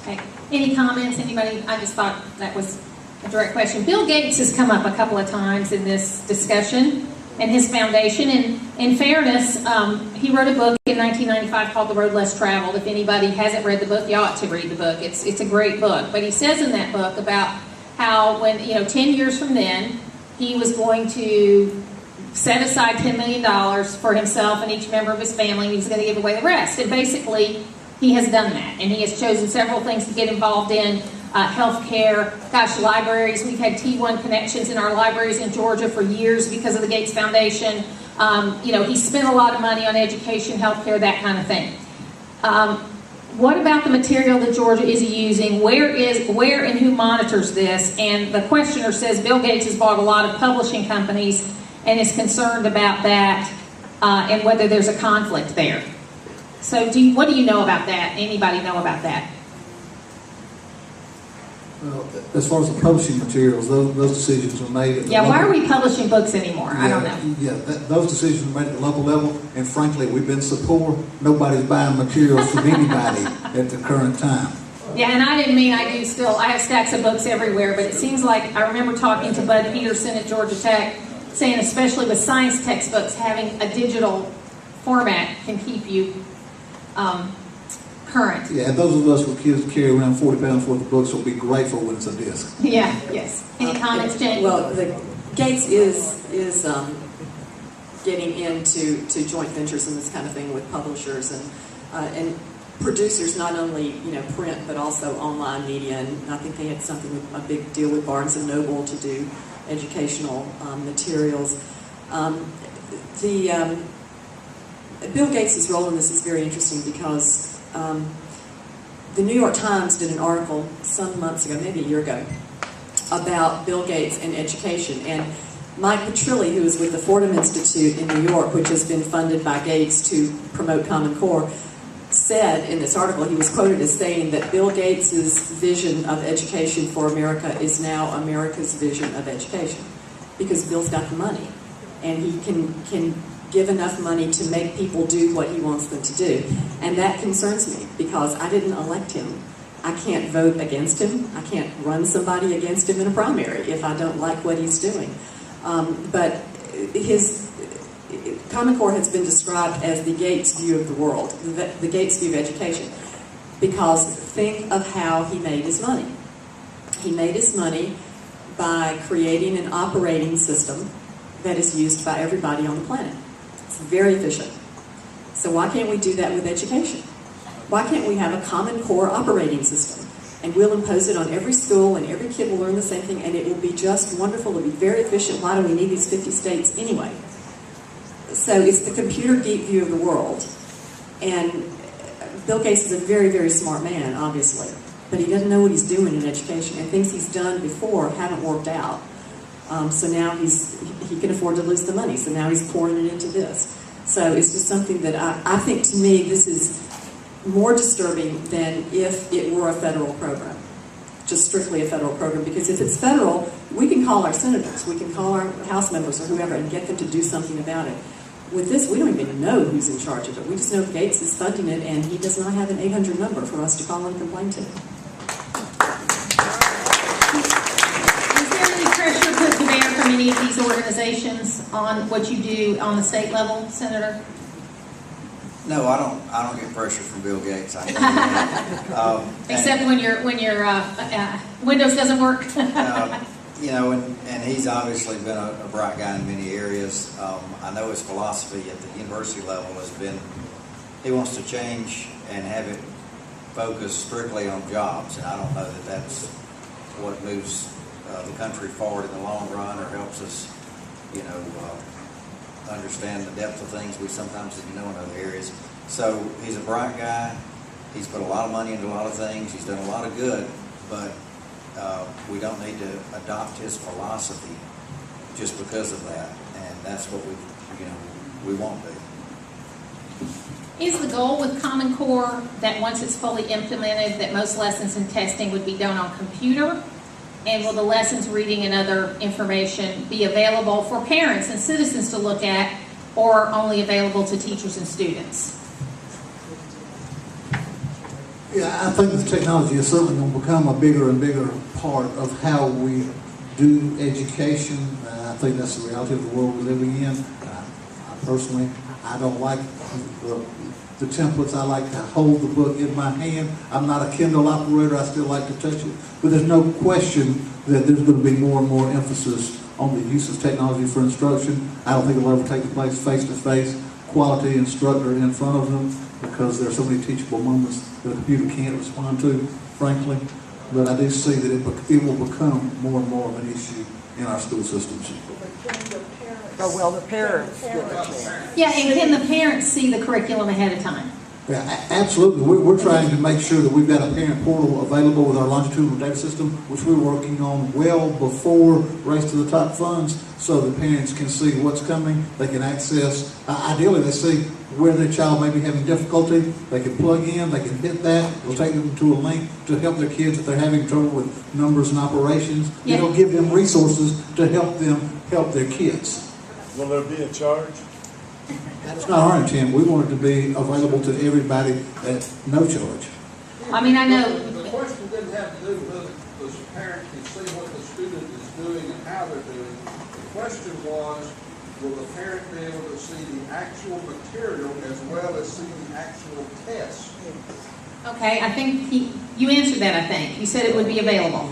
Okay. Any comments? Anybody? I just thought that was a direct question. Bill Gates has come up a couple of times in this discussion, and his foundation. And in fairness, he wrote a book in 1995 called The Road Less Traveled. If anybody hasn't read the book, you ought to read the book. It's a great book. But he says in that book about how when, 10 years from then, he was going to set aside $10 million for himself and each member of his family, and he was going to give away the rest. And basically, he has done that. And he has chosen several things to get involved in. Healthcare, libraries. We've had T1 connections in our libraries in Georgia for years because of the Gates Foundation. He spent a lot of money on education, healthcare, that kind of thing. What about the material that Georgia is using? Where and who monitors this? And the questioner says Bill Gates has bought a lot of publishing companies and is concerned about that and whether there's a conflict there. So what do you know about that? Anybody know about that? Well, as far as the publishing materials, those decisions were made at the why are we publishing books anymore? I don't know. Those decisions were made at the local level, and frankly, we've been so poor, nobody's buying materials from anybody at the current time. Yeah, and I didn't mean I have stacks of books everywhere, but it seems like I remember talking to Bud Peterson at Georgia Tech, saying especially with science textbooks, having a digital format can keep you current. Yeah, and those of us with kids who carry around 40 pounds worth of books will be grateful when it's a disc. Yeah, yes. Any comments, Jane? Well, the Gates is getting into joint ventures and this kind of thing with publishers and producers, not only print but also online media. And I think they had a big deal with Barnes and Noble to do educational materials. Bill Gates' role in this is very interesting because the New York Times did an article some months ago, maybe a year ago, about Bill Gates and education. And Mike Petrilli, who is with the Fordham Institute in New York, which has been funded by Gates to promote Common Core, said in this article, he was quoted as saying that Bill Gates' vision of education for America is now America's vision of education, because Bill's got the money, and he can give enough money to make people do what he wants them to do. And that concerns me, because I didn't elect him. I can't vote against him. I can't run somebody against him in a primary if I don't like what he's doing. But his Common Core has been described as the Gates view of the world, the Gates view of education, because think of how he made his money. He made his money by creating an operating system that is used by everybody on the planet. It's very efficient. So why can't we do that with education? Why can't we have a Common Core operating system? And we'll impose it on every school, and every kid will learn the same thing, and it will be just wonderful. It'll be very efficient. Why do we need these 50 states anyway? So it's the computer geek view of the world. And Bill Gates is a very, very smart man, obviously. But he doesn't know what he's doing in education, and things he's done before haven't worked out. So now he can afford to lose the money. So now he's pouring it into this. So it's just something that I think, to me, this is more disturbing than if it were a federal program, just strictly a federal program. Because if it's federal, we can call our senators, we can call our House members or whoever and get them to do something about it. With this, we don't even know who's in charge of it. We just know Gates is funding it, and he does not have an 800 number for us to call and complain to. Is there any pressure put to bear from any of these organizations on what you do on the state level, Senator? No, I don't get pressure from Bill Gates. Except when your Windows doesn't work. And he's obviously been a bright guy in many areas. I know his philosophy at the university level has been, he wants to change and have it focus strictly on jobs, and I don't know that that's what moves the country forward in the long run or helps us, understand the depth of things we sometimes didn't know in other areas. So he's a bright guy. He's put a lot of money into a lot of things. He's done a lot of good, but we don't need to adopt his philosophy just because of that, and that's what we won't do. Is the goal with Common Core that once it's fully implemented, that most lessons and testing would be done on computer? And will the lessons, reading, and other information be available for parents and citizens to look at, or only available to teachers and students? Yeah, I think the technology is certainly going to become a bigger and bigger part of how we do education. I think that's the reality of the world we're living in. Personally, I don't like the templates. I like to hold the book in my hand. I'm not a Kindle operator. I still like to touch it. But there's no question that there's going to be more and more emphasis on the use of technology for instruction. I don't think it'll ever take place face-to-face, quality instructor in front of them, because there are so many teachable moments that a computer can't respond to, frankly. But I do see that it will become more and more of an issue in our school systems. Oh, well, the parents get a chance. Yeah, and can the parents see the curriculum ahead of time? Yeah, absolutely. We're trying to make sure that we've got a parent portal available with our longitudinal data system, which we're working on well before Race to the Top funds, so that parents can see what's coming. They can access, ideally they see where their child may be having difficulty. They can plug in, they can hit that. It'll take them to a link to help their kids if they're having trouble with numbers and operations. Yeah. It'll give them resources to help them help their kids. Will there be a charge? That's not our intent. We want it to be available to everybody at no charge. I mean, I know. The question didn't have to do with the parent can see what the student is doing and how they're doing. The question was, will the parent be able to see the actual material as well as see the actual test? Okay, I think you answered that, I think. You said it would be available.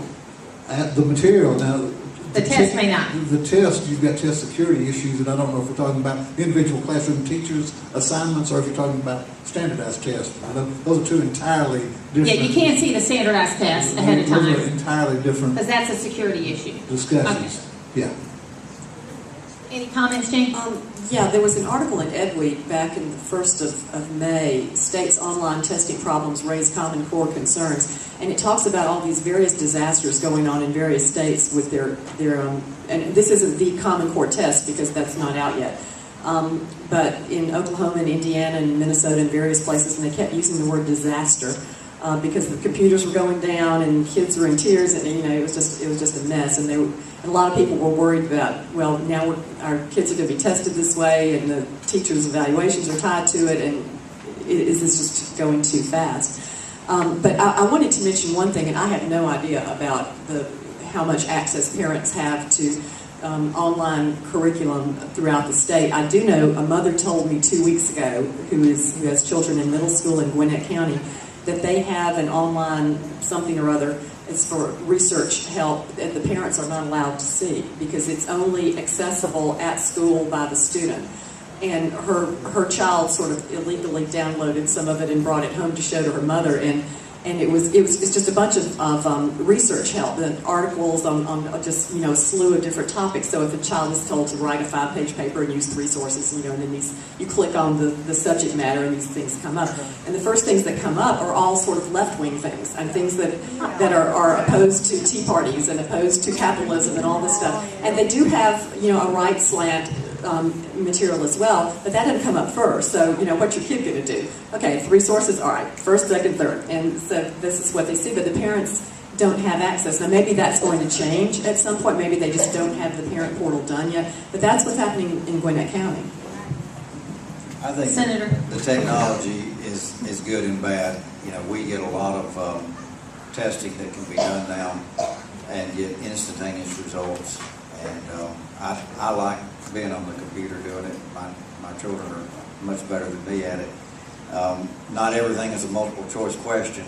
The material now. The test may not. The test, you've got test security issues, and I don't know if we're talking about individual classroom teachers' assignments or if you're talking about standardized tests. Those are two entirely different. Yeah, you can't see the standardized tests ahead of Those are time, entirely different because that's a security issue. discussions. Yeah. Any comments, Jane? Yeah, there was an article in EdWeek back in the 1st of May, States Online Testing Problems Raise Common Core Concerns, and it talks about all these various disasters going on in various states with their and this isn't the Common Core test because that's not out yet, but in Oklahoma and Indiana and Minnesota and various places, and they kept using the word disaster because the computers were going down and kids were in tears, and it was just a mess, and a lot of people were worried about, well, now our kids are going to be tested this way, and the teachers' evaluations are tied to it, and is this just going too fast? But I wanted to mention one thing, and I have no idea about how much access parents have to online curriculum throughout the state. I do know a mother told me 2 weeks ago, who has children in middle school in Gwinnett County, that they have an online something or other. It's for research help that the parents are not allowed to see because it's only accessible at school by the student. And her child sort of illegally downloaded some of it and brought it home to show to her mother. And it's just a bunch of research help, and articles on just a slew of different topics. So if a child is told to write a 5-page paper and use 3 sources, and then you click on the subject matter and these things come up. And the first things that come up are all sort of left-wing things and things that are opposed to tea parties and opposed to capitalism and all this stuff. And they do have a right slant material as well, but that didn't come up first. So, what's your kid going to do? Okay, 3 sources, all right, first, second, third. And so this is what they see, but the parents don't have access. Now, maybe that's going to change at some point. Maybe they just don't have the parent portal done yet. But that's what's happening in Gwinnett County. I think Senator. the technology is good and bad. We get a lot of testing that can be done now and get instantaneous results. And I like being on the computer doing it. My children are much better than me at it. Not everything is a multiple choice question.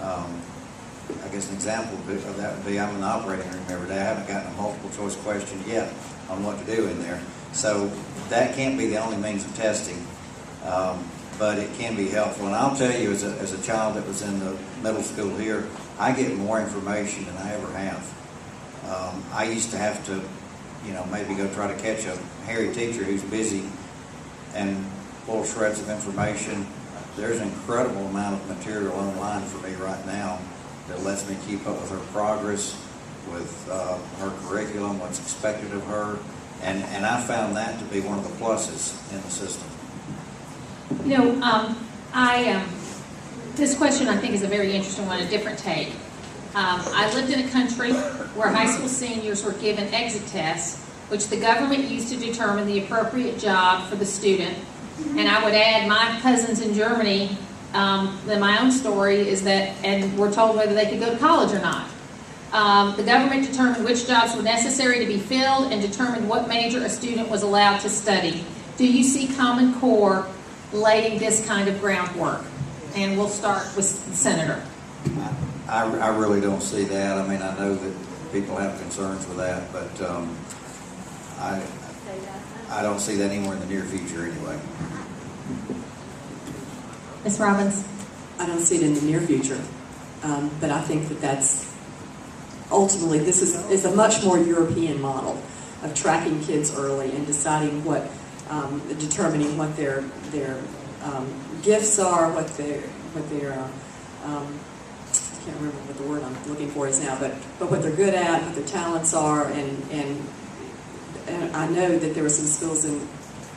I guess an example of that would be I'm in the operating room every day. I haven't gotten a multiple choice question yet on what to do in there. So that can't be the only means of testing. but it can be helpful. And I'll tell you, as a child that was in the middle school here, I get more information than I ever have. I used to have to, maybe go try to catch a hairy teacher who's busy and full shreds of information. There's an incredible amount of material online for me right now that lets me keep up with her progress, with her curriculum, what's expected of her, and I found that to be one of the pluses in the system. This question I think is a very interesting one, a different take. I lived in a country where high school seniors were given exit tests, which the government used to determine the appropriate job for the student. And I would add, my cousins in Germany, my own story is that, and we're told whether they could go to college or not. The government determined which jobs were necessary to be filled and determined what major a student was allowed to study. Do you see Common Core laying this kind of groundwork? And we'll start with the Senator. I really don't see that. I mean, I know that people have concerns with that, but I don't see that anywhere in the near future anyway. Ms. Robbins? I don't see it in the near future, but I think that's ultimately, this is a much more European model of tracking kids early and deciding determining what their gifts are, what their I can't remember what the word I'm looking for is now, but what they're good at, what their talents are, and I know that there are some schools in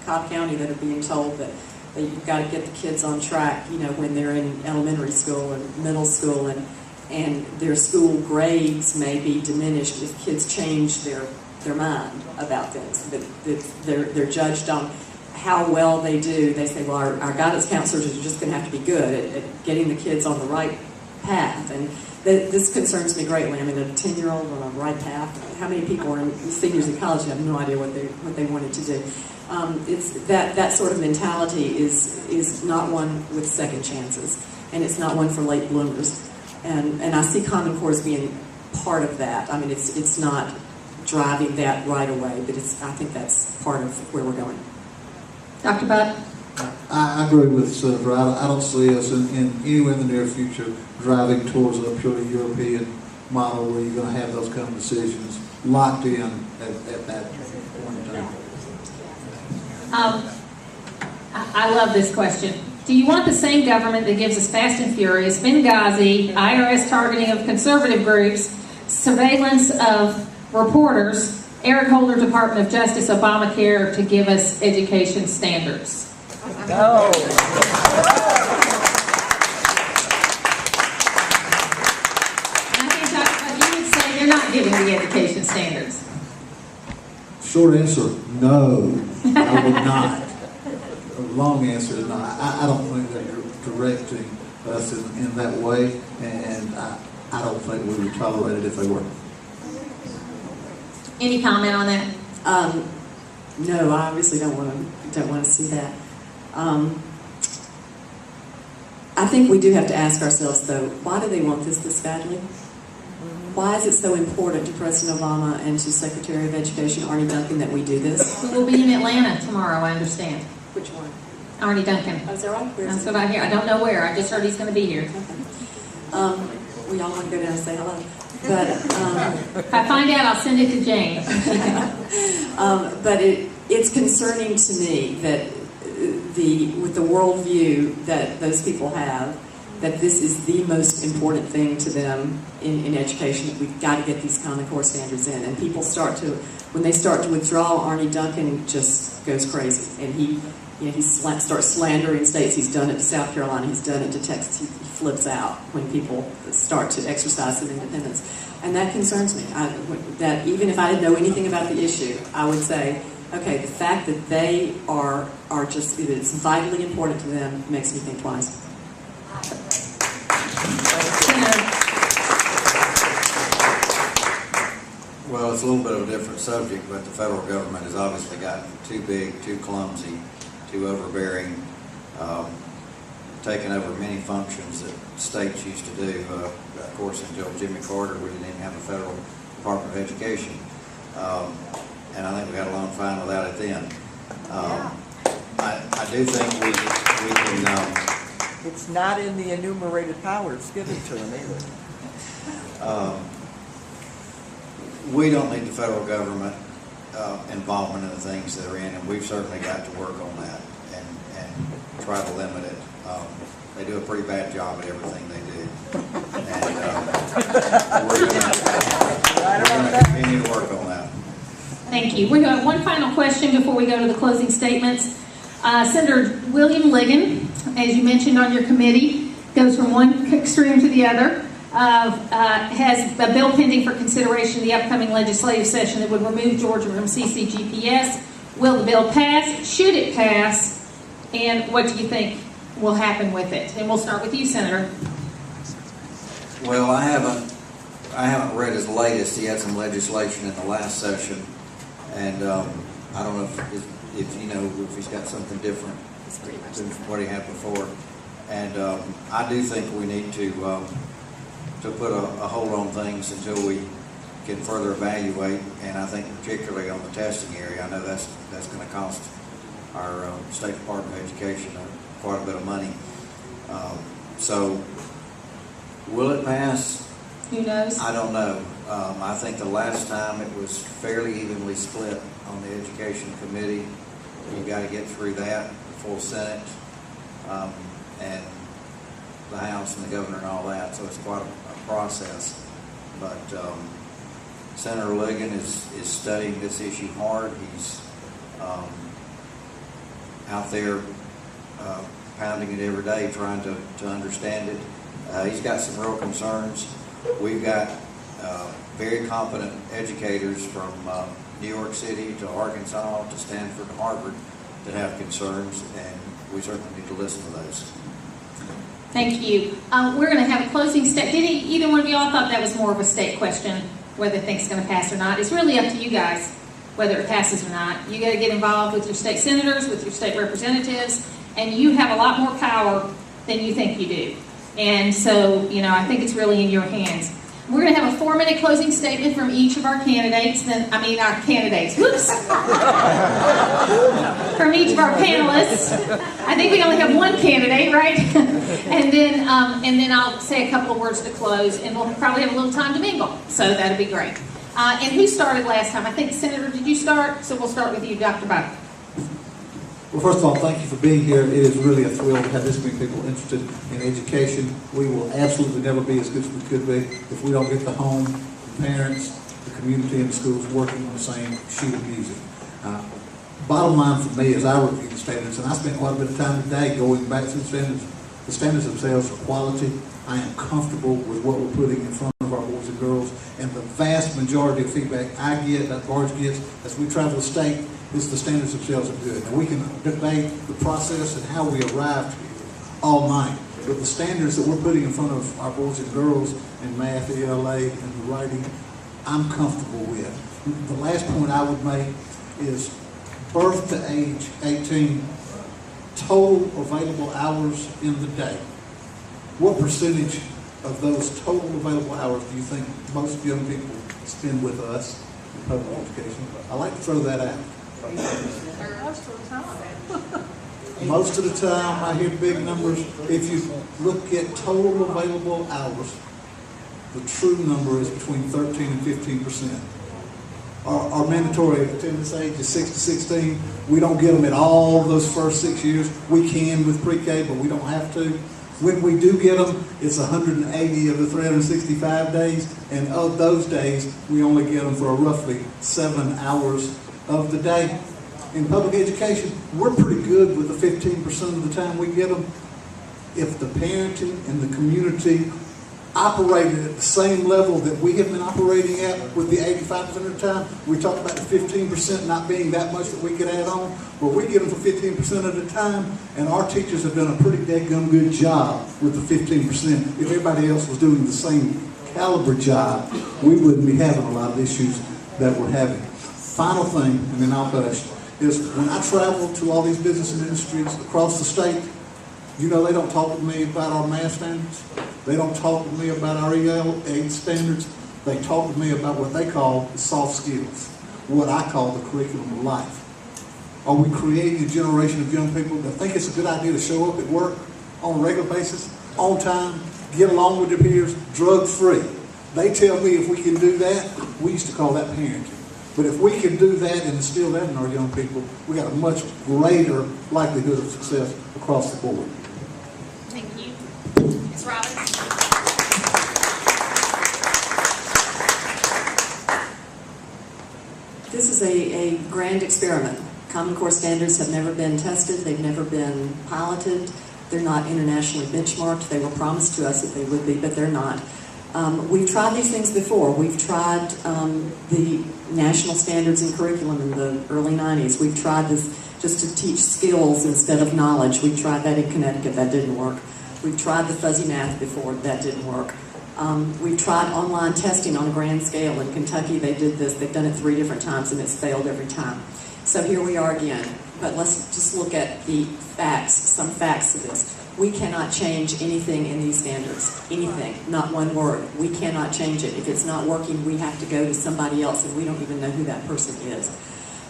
Cobb County that are being told that you've got to get the kids on track, when they're in elementary school and middle school, and their school grades may be diminished if kids change their mind about things. That they're judged on how well they do. They say, well, our guidance counselors are just going to have to be good at getting the kids on the right path. And this concerns me greatly. I mean, a 10-year-old on a right path. How many people are seniors in college who have no idea what they wanted to do? It's that sort of mentality is not one with second chances, and it's not one for late bloomers. And I see Common Core as being part of that. I mean, it's not driving that right away, but I think that's part of where we're going. Dr. Buck? I agree with Senator. I don't see us in anywhere in the near future driving towards a purely European model where you're going to have those kind of decisions locked in at that point in time. I love this question. Do you want the same government that gives us Fast and Furious, Benghazi, IRS targeting of conservative groups, surveillance of reporters, Eric Holder Department of Justice, Obamacare to give us education standards? No. I think you would say they're not giving the education standards. Short answer, no, I would not. Long answer is no. I don't think they're directing us in that way, and I don't think we would tolerate it if they were. Any comment on that? No, I obviously don't want to see that. I think we do have to ask ourselves, though, why do they want this badly? Why is it so important to President Obama and to Secretary of Education Arne Duncan that we do this? We will be in Atlanta tomorrow, I understand. Which one? Arne Duncan. Oh, is that right? That's what I hear. I don't know where. I just heard he's going to be here. Okay. We all want to go down and say hello. But If I find out, I'll send it to Jane. but it's concerning to me that with the worldview that those people have, that this is the most important thing to them in education, that we've got to get these Common Core standards in. And people when they start to withdraw, Arne Duncan just goes crazy. And he starts slandering states. He's done it to South Carolina. He's done it to Texas. He flips out when people start to exercise their independence. And that concerns me. That even if I didn't know anything about the issue, I would say, okay, the fact that they are just, it's vitally important to them makes me think twice. Well, it's a little bit of a different subject, but the federal government has obviously gotten too big, too clumsy, too overbearing, taken over many functions that states used to do. Of course, until Jimmy Carter, we didn't even have a federal Department of Education. And I think we got along fine without it then. I do think we can, It's not in the enumerated powers given to them either. we don't need the federal government involvement in the things that are in, and we've certainly got to work on that and try to limit it. They do a pretty bad job at everything they do. And we're going to continue to work on that. Thank you. We have one final question before we go to the closing statements. Senator William Ligon, as you mentioned on your committee, goes from one extreme to the other. Has a bill pending for consideration in the upcoming legislative session that would remove Georgia from CCGPS. Will the bill pass? Should it pass? And what do you think will happen with it? And we'll start with you, Senator. Well, I haven't read his latest. He had some legislation in the last session, and I don't know if you know if he's got something different than what he had before. And I do think we need to put a hold on things until we can further evaluate. And I think particularly on the testing area, I know that's going to cost our State Department of Education quite a bit of money. So will it pass? Who knows? I don't know. I think the last time it was fairly evenly split on the Education Committee. You've got to get through that, the full Senate, and the House and the governor and all that. So it's quite a process. But Senator Ligon is studying this issue hard. He's out there pounding it every day, trying to understand it. He's got some real concerns. We've got very competent educators from New York City to Arkansas to Stanford to Harvard that have concerns, and we certainly need to listen to those. Thank you. We're going to have a closing statement. Did either one of y'all thought that was more of a state question, whether they think it's going to pass or not? It's really up to you guys whether it passes or not. You got to get involved with your state senators, with your state representatives, and you have a lot more power than you think you do. And so, I think it's really in your hands. We're going to have a 4-minute closing statement from each of our candidates. Our candidates. Whoops. From each of our panelists. I think we only have one candidate, right? and then I'll say a couple of words to close, and we'll probably have a little time to mingle. So that'll be great. And who started last time? I think, Senator, did you start? So we'll start with you, Dr. Biden. Well, first of all, thank you for being here. It is really a thrill to have this many people interested in education. We will absolutely never be as good as we could be if we don't get the home, the parents, the community, and the schools working on the same sheet of music. Bottom line for me is I review the standards, and I spent quite a bit of time today going back to the standards. The standards themselves are quality. I am comfortable with what we're putting in front of our boys and girls, and the vast majority of feedback I get, that Barge gets, as we travel the state, is the standards themselves are good. And we can debate the process and how we arrived here all night. But the standards that we're putting in front of our boys and girls in math, ELA, and the writing, I'm comfortable with. The last point I would make is birth to age 18, total available hours in the day. What percentage of those total available hours do you think most young people spend with us in public education? I like to throw that out. Most of the time, I hear big numbers. If you look at total available hours, the true number is between 13 and 15%. Our mandatory attendance age is 6 to 16. We don't get them at all those first 6 years. We can with pre-K, but we don't have to. When we do get them, it's 180 of the 365 days, and of those days, we only get them for roughly 7 hours of the day. In public education, we're pretty good with the 15% of the time we get them. If the parenting and the community operated at the same level that we have been operating at with the 85% of the time, we talk about the 15% not being that much that we could add on, but we get them for 15% of the time, and our teachers have done a pretty dadgum good job with the 15%. If everybody else was doing the same caliber job, we wouldn't be having a lot of issues that we're having. Final thing, and then I'll hush, is when I travel to all these business and industries across the state, they don't talk to me about our math standards. They don't talk to me about our ELA standards. They talk to me about what they call the soft skills, what I call the curriculum of life. Are we creating a generation of young people that think it's a good idea to show up at work on a regular basis, on time, get along with their peers, drug-free? They tell me if we can do that, we used to call that parenting. But if we can do that and instill that in our young people, we got a much greater likelihood of success across the board. Thank you. Ms. Robbins? This is a grand experiment. Common Core standards have never been tested. They've never been piloted. They're not internationally benchmarked. They were promised to us that they would be, but they're not. We've tried these things before. We've tried the national standards and curriculum in the early 90s. We've tried this just to teach skills instead of knowledge. We tried that in Connecticut. That didn't work. We've tried the fuzzy math before. That didn't work. We've tried online testing on a grand scale. In Kentucky, they did this. They've done it 3 different times, and it's failed every time. So here we are again. But let's just look at the facts, some facts of this. We cannot change anything in these standards. Anything. Not one word. We cannot change it. If it's not working, we have to go to somebody else, and we don't even know who that person is.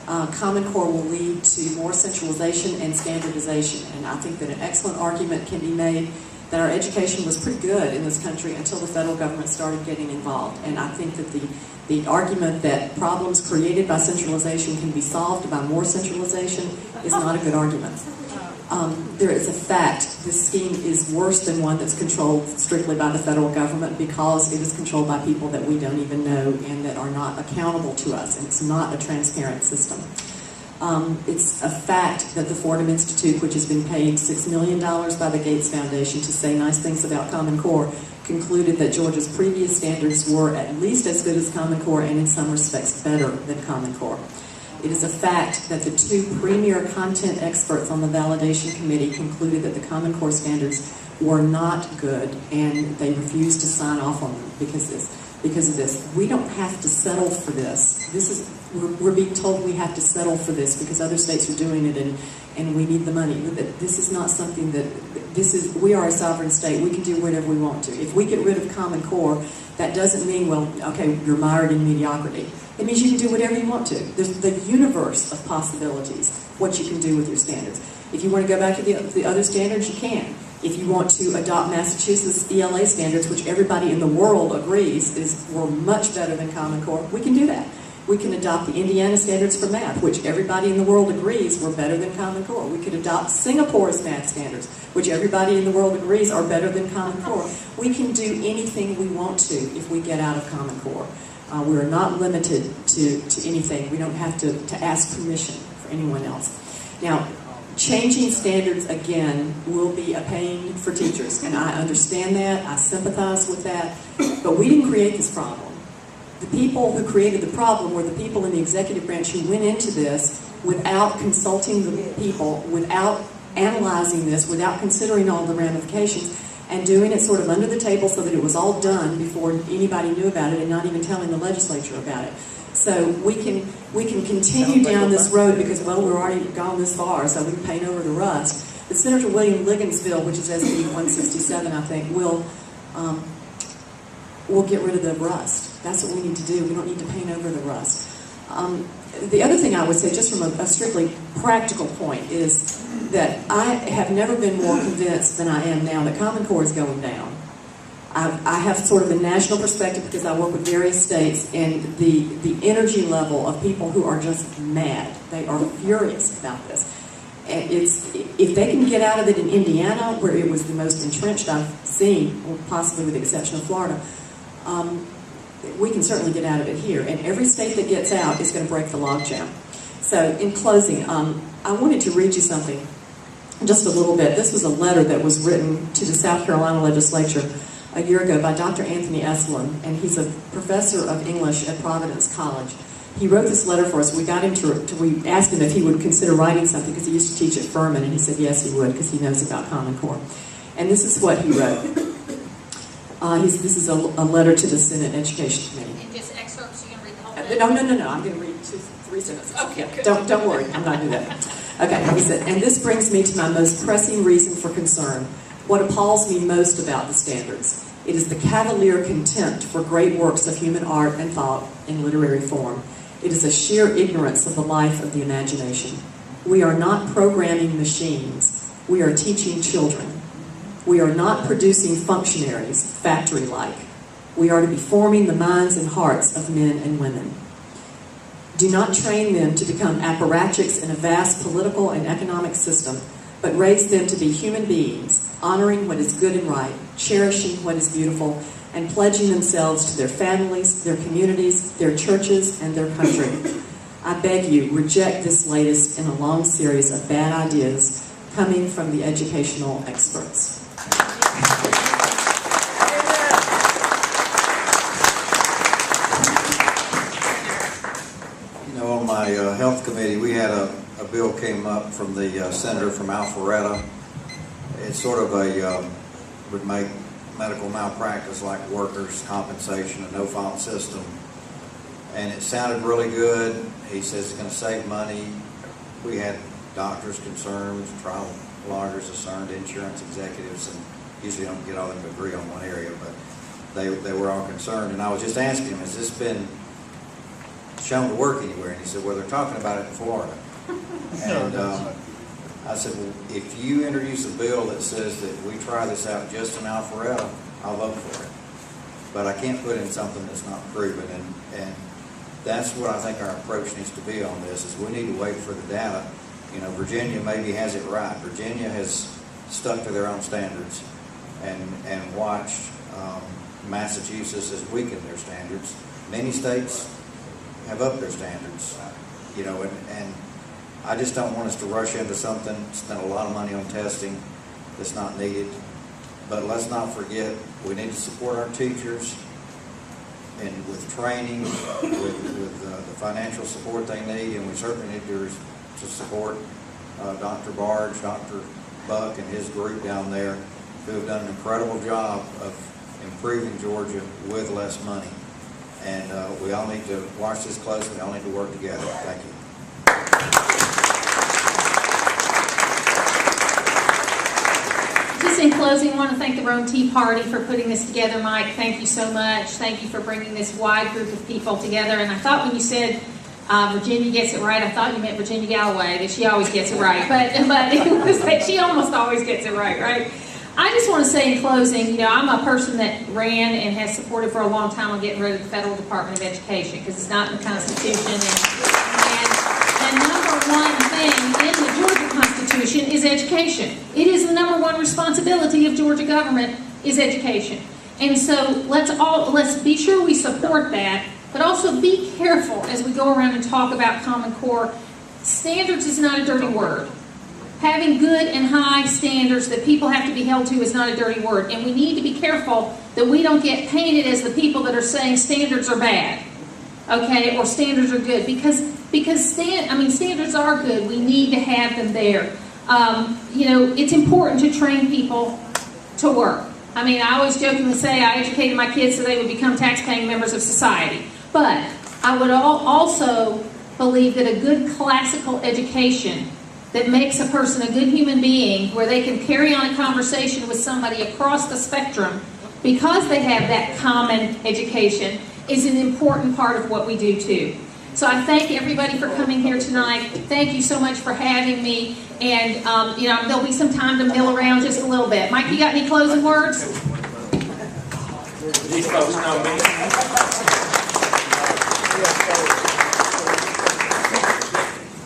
Common Core will lead to more centralization and standardization, and I think that an excellent argument can be made that our education was pretty good in this country until the federal government started getting involved. And I think that the argument that problems created by centralization can be solved by more centralization is not a good argument. There is a fact this scheme is worse than one that's controlled strictly by the federal government because it is controlled by people that we don't even know and that are not accountable to us, and it's not a transparent system. It's a fact that the Fordham Institute, which has been paid $6 million by the Gates Foundation to say nice things about Common Core, concluded that Georgia's previous standards were at least as good as Common Core and in some respects better than Common Core. It is a fact that the 2 premier content experts on the validation committee concluded that the Common Core standards were not good, and they refused to sign off on them because of this. We don't have to settle for this. We're being told we have to settle for this because other states are doing it and we need the money. This is not something we are a sovereign state. We can do whatever we want to. If we get rid of Common Core, that doesn't mean, well, okay, you're mired in mediocrity. It means you can do whatever you want to. There's the universe of possibilities, what you can do with your standards. If you want to go back to the other standards, you can. If you want to adopt Massachusetts ELA standards, which everybody in the world agrees were much better than Common Core, we can do that. We can adopt the Indiana standards for math, which everybody in the world agrees were better than Common Core. We could adopt Singapore's math standards, which everybody in the world agrees are better than Common Core. We can do anything we want to if we get out of Common Core. We are not limited to anything. We don't have to ask permission for anyone else. Now, changing standards, again, will be a pain for teachers, and I understand that. I sympathize with that. But we didn't create this problem. The people who created the problem were the people in the executive branch who went into this without consulting the people, without analyzing this, without considering all the ramifications, and doing it sort of under the table so that it was all done before anybody knew about it and not even telling the legislature about it. So we can continue down this road because, well, we're already gone this far, so we can paint over the rust. But Senator William Liggin's bill, which is SB 167, I think, will get rid of the rust. That's what we need to do. We don't need to paint over the rust. The other thing I would say, just from a strictly practical point, is that I have never been more convinced than I am now that Common Core is going down. I have sort of a national perspective because I work with various states, and the energy level of people who are just mad. They are furious about this. And if they can get out of it in Indiana, where it was the most entrenched I've seen, or possibly with the exception of Florida, we can certainly get out of it here. And every state that gets out is going to break the logjam. So in closing, I wanted to read you something, just a little bit. This was a letter that was written to the South Carolina legislature a year ago by Dr. Anthony Esselin, and he's a professor of English at Providence College. He wrote this letter for us. We got him we asked him if he would consider writing something because he used to teach at Furman, and he said yes, he would because he knows about Common Core. And this is what he wrote. This is a letter to the Senate Education Committee. And just excerpts, you can read the whole thing? No. I'm going to read 3 sentences. Okay, good. Don't worry. I'm not doing that. Okay, he said, and this brings me to my most pressing reason for concern. What appalls me most about the standards. It is the cavalier contempt for great works of human art and thought in literary form. It is a sheer ignorance of the life of the imagination. We are not programming machines. We are teaching children. We are not producing functionaries, factory-like. We are to be forming the minds and hearts of men and women. Do not train them to become apparatchiks in a vast political and economic system, but raise them to be human beings, honoring what is good and right, cherishing what is beautiful, and pledging themselves to their families, their communities, their churches, and their country. I beg you, reject this latest in a long series of bad ideas coming from the educational experts. You know, on my health committee, we had a bill came up from the senator from Alpharetta. It's sort of would make medical malpractice like workers' compensation, a no-fault system. And it sounded really good. He says it's going to save money. We had doctors concerned, trial lawyers concerned, insurance executives, and usually don't get all of them to agree on one area, but they were all concerned. And I was just asking him, has this been shown to work anywhere? And he said, well, they're talking about it in Florida. And I said, well, if you introduce a bill that says that we try this out just in Alpharetta, I'll vote for it. But I can't put in something that's not proven. And that's what I think our approach needs to be on this, is we need to wait for the data. You know, Virginia maybe has it right. Virginia has stuck to their own standards and watched Massachusetts has weakened their standards. Many states have upped their standards, you know, and I just don't want us to rush into something, spend a lot of money on testing that's not needed. But let's not forget, we need to support our teachers and with training, with the financial support they need, and we certainly need to support Dr. Barge, Dr. Buck, and his group down there, who have done an incredible job of improving Georgia with less money. And we all need to watch this closely. We all need to work together. Thank you. Just in closing, I want to thank the Rome Tea Party for putting this together. Mike, thank you so much. Thank you for bringing this wide group of people together. And I thought when you said Virginia gets it right, I thought you meant Virginia Galloway, that she always gets it right. But it was that she almost always gets it right? I just want to say in closing, you know, I'm a person that ran and has supported for a long time on getting rid of the Federal Department of Education because it's not in the Constitution. And number one thing in the Georgia Constitution is education. It is the number one responsibility of Georgia government is education. And so let's be sure we support that, but also be careful as we go around and talk about Common Core. Standards is not a dirty word. Having good and high standards that people have to be held to is not a dirty word. And we need to be careful that we don't get painted as the people that are saying standards are bad, okay, or standards are good. Because standards are good. We need to have them there. You know, it's important to train people to work. I mean, I always jokingly say I educated my kids so they would become tax-paying members of society. But I would also believe that a good classical education that makes a person a good human being, where they can carry on a conversation with somebody across the spectrum because they have that common education, is an important part of what we do too. So I thank everybody for coming here tonight. Thank you so much for having me. And you know, there'll be some time to mill around just a little bit. Mike, you got any closing words? These folks know me.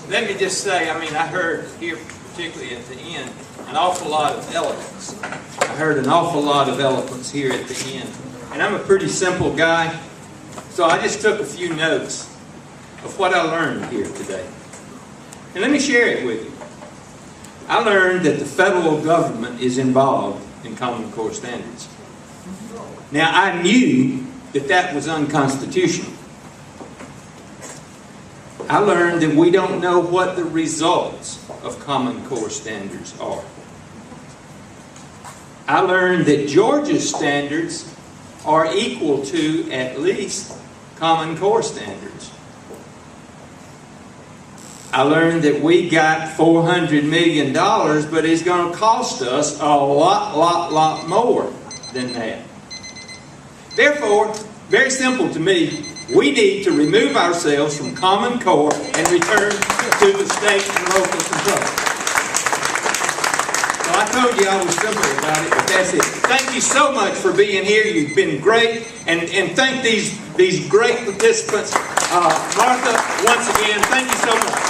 Let me just say, I mean, I heard here, particularly at the end, an awful lot of eloquence. I heard an awful lot of eloquence here at the end. And I'm a pretty simple guy, so I just took a few notes of what I learned here today. And let me share it with you. I learned that the federal government is involved in Common Core standards. Now, I knew that that was unconstitutional. I learned that we don't know what the results of Common Core standards are. I learned that Georgia's standards are equal to, at least, Common Core standards. I learned that we got $400 million, but it's going to cost us a lot more than that. Therefore, very simple to me, We need to remove ourselves from Common Core and return to the state and local control. So I told you I was simple about it, but that's it. Thank you so much for being here. You've been great. And thank these great participants. Martha, once again, thank you so much.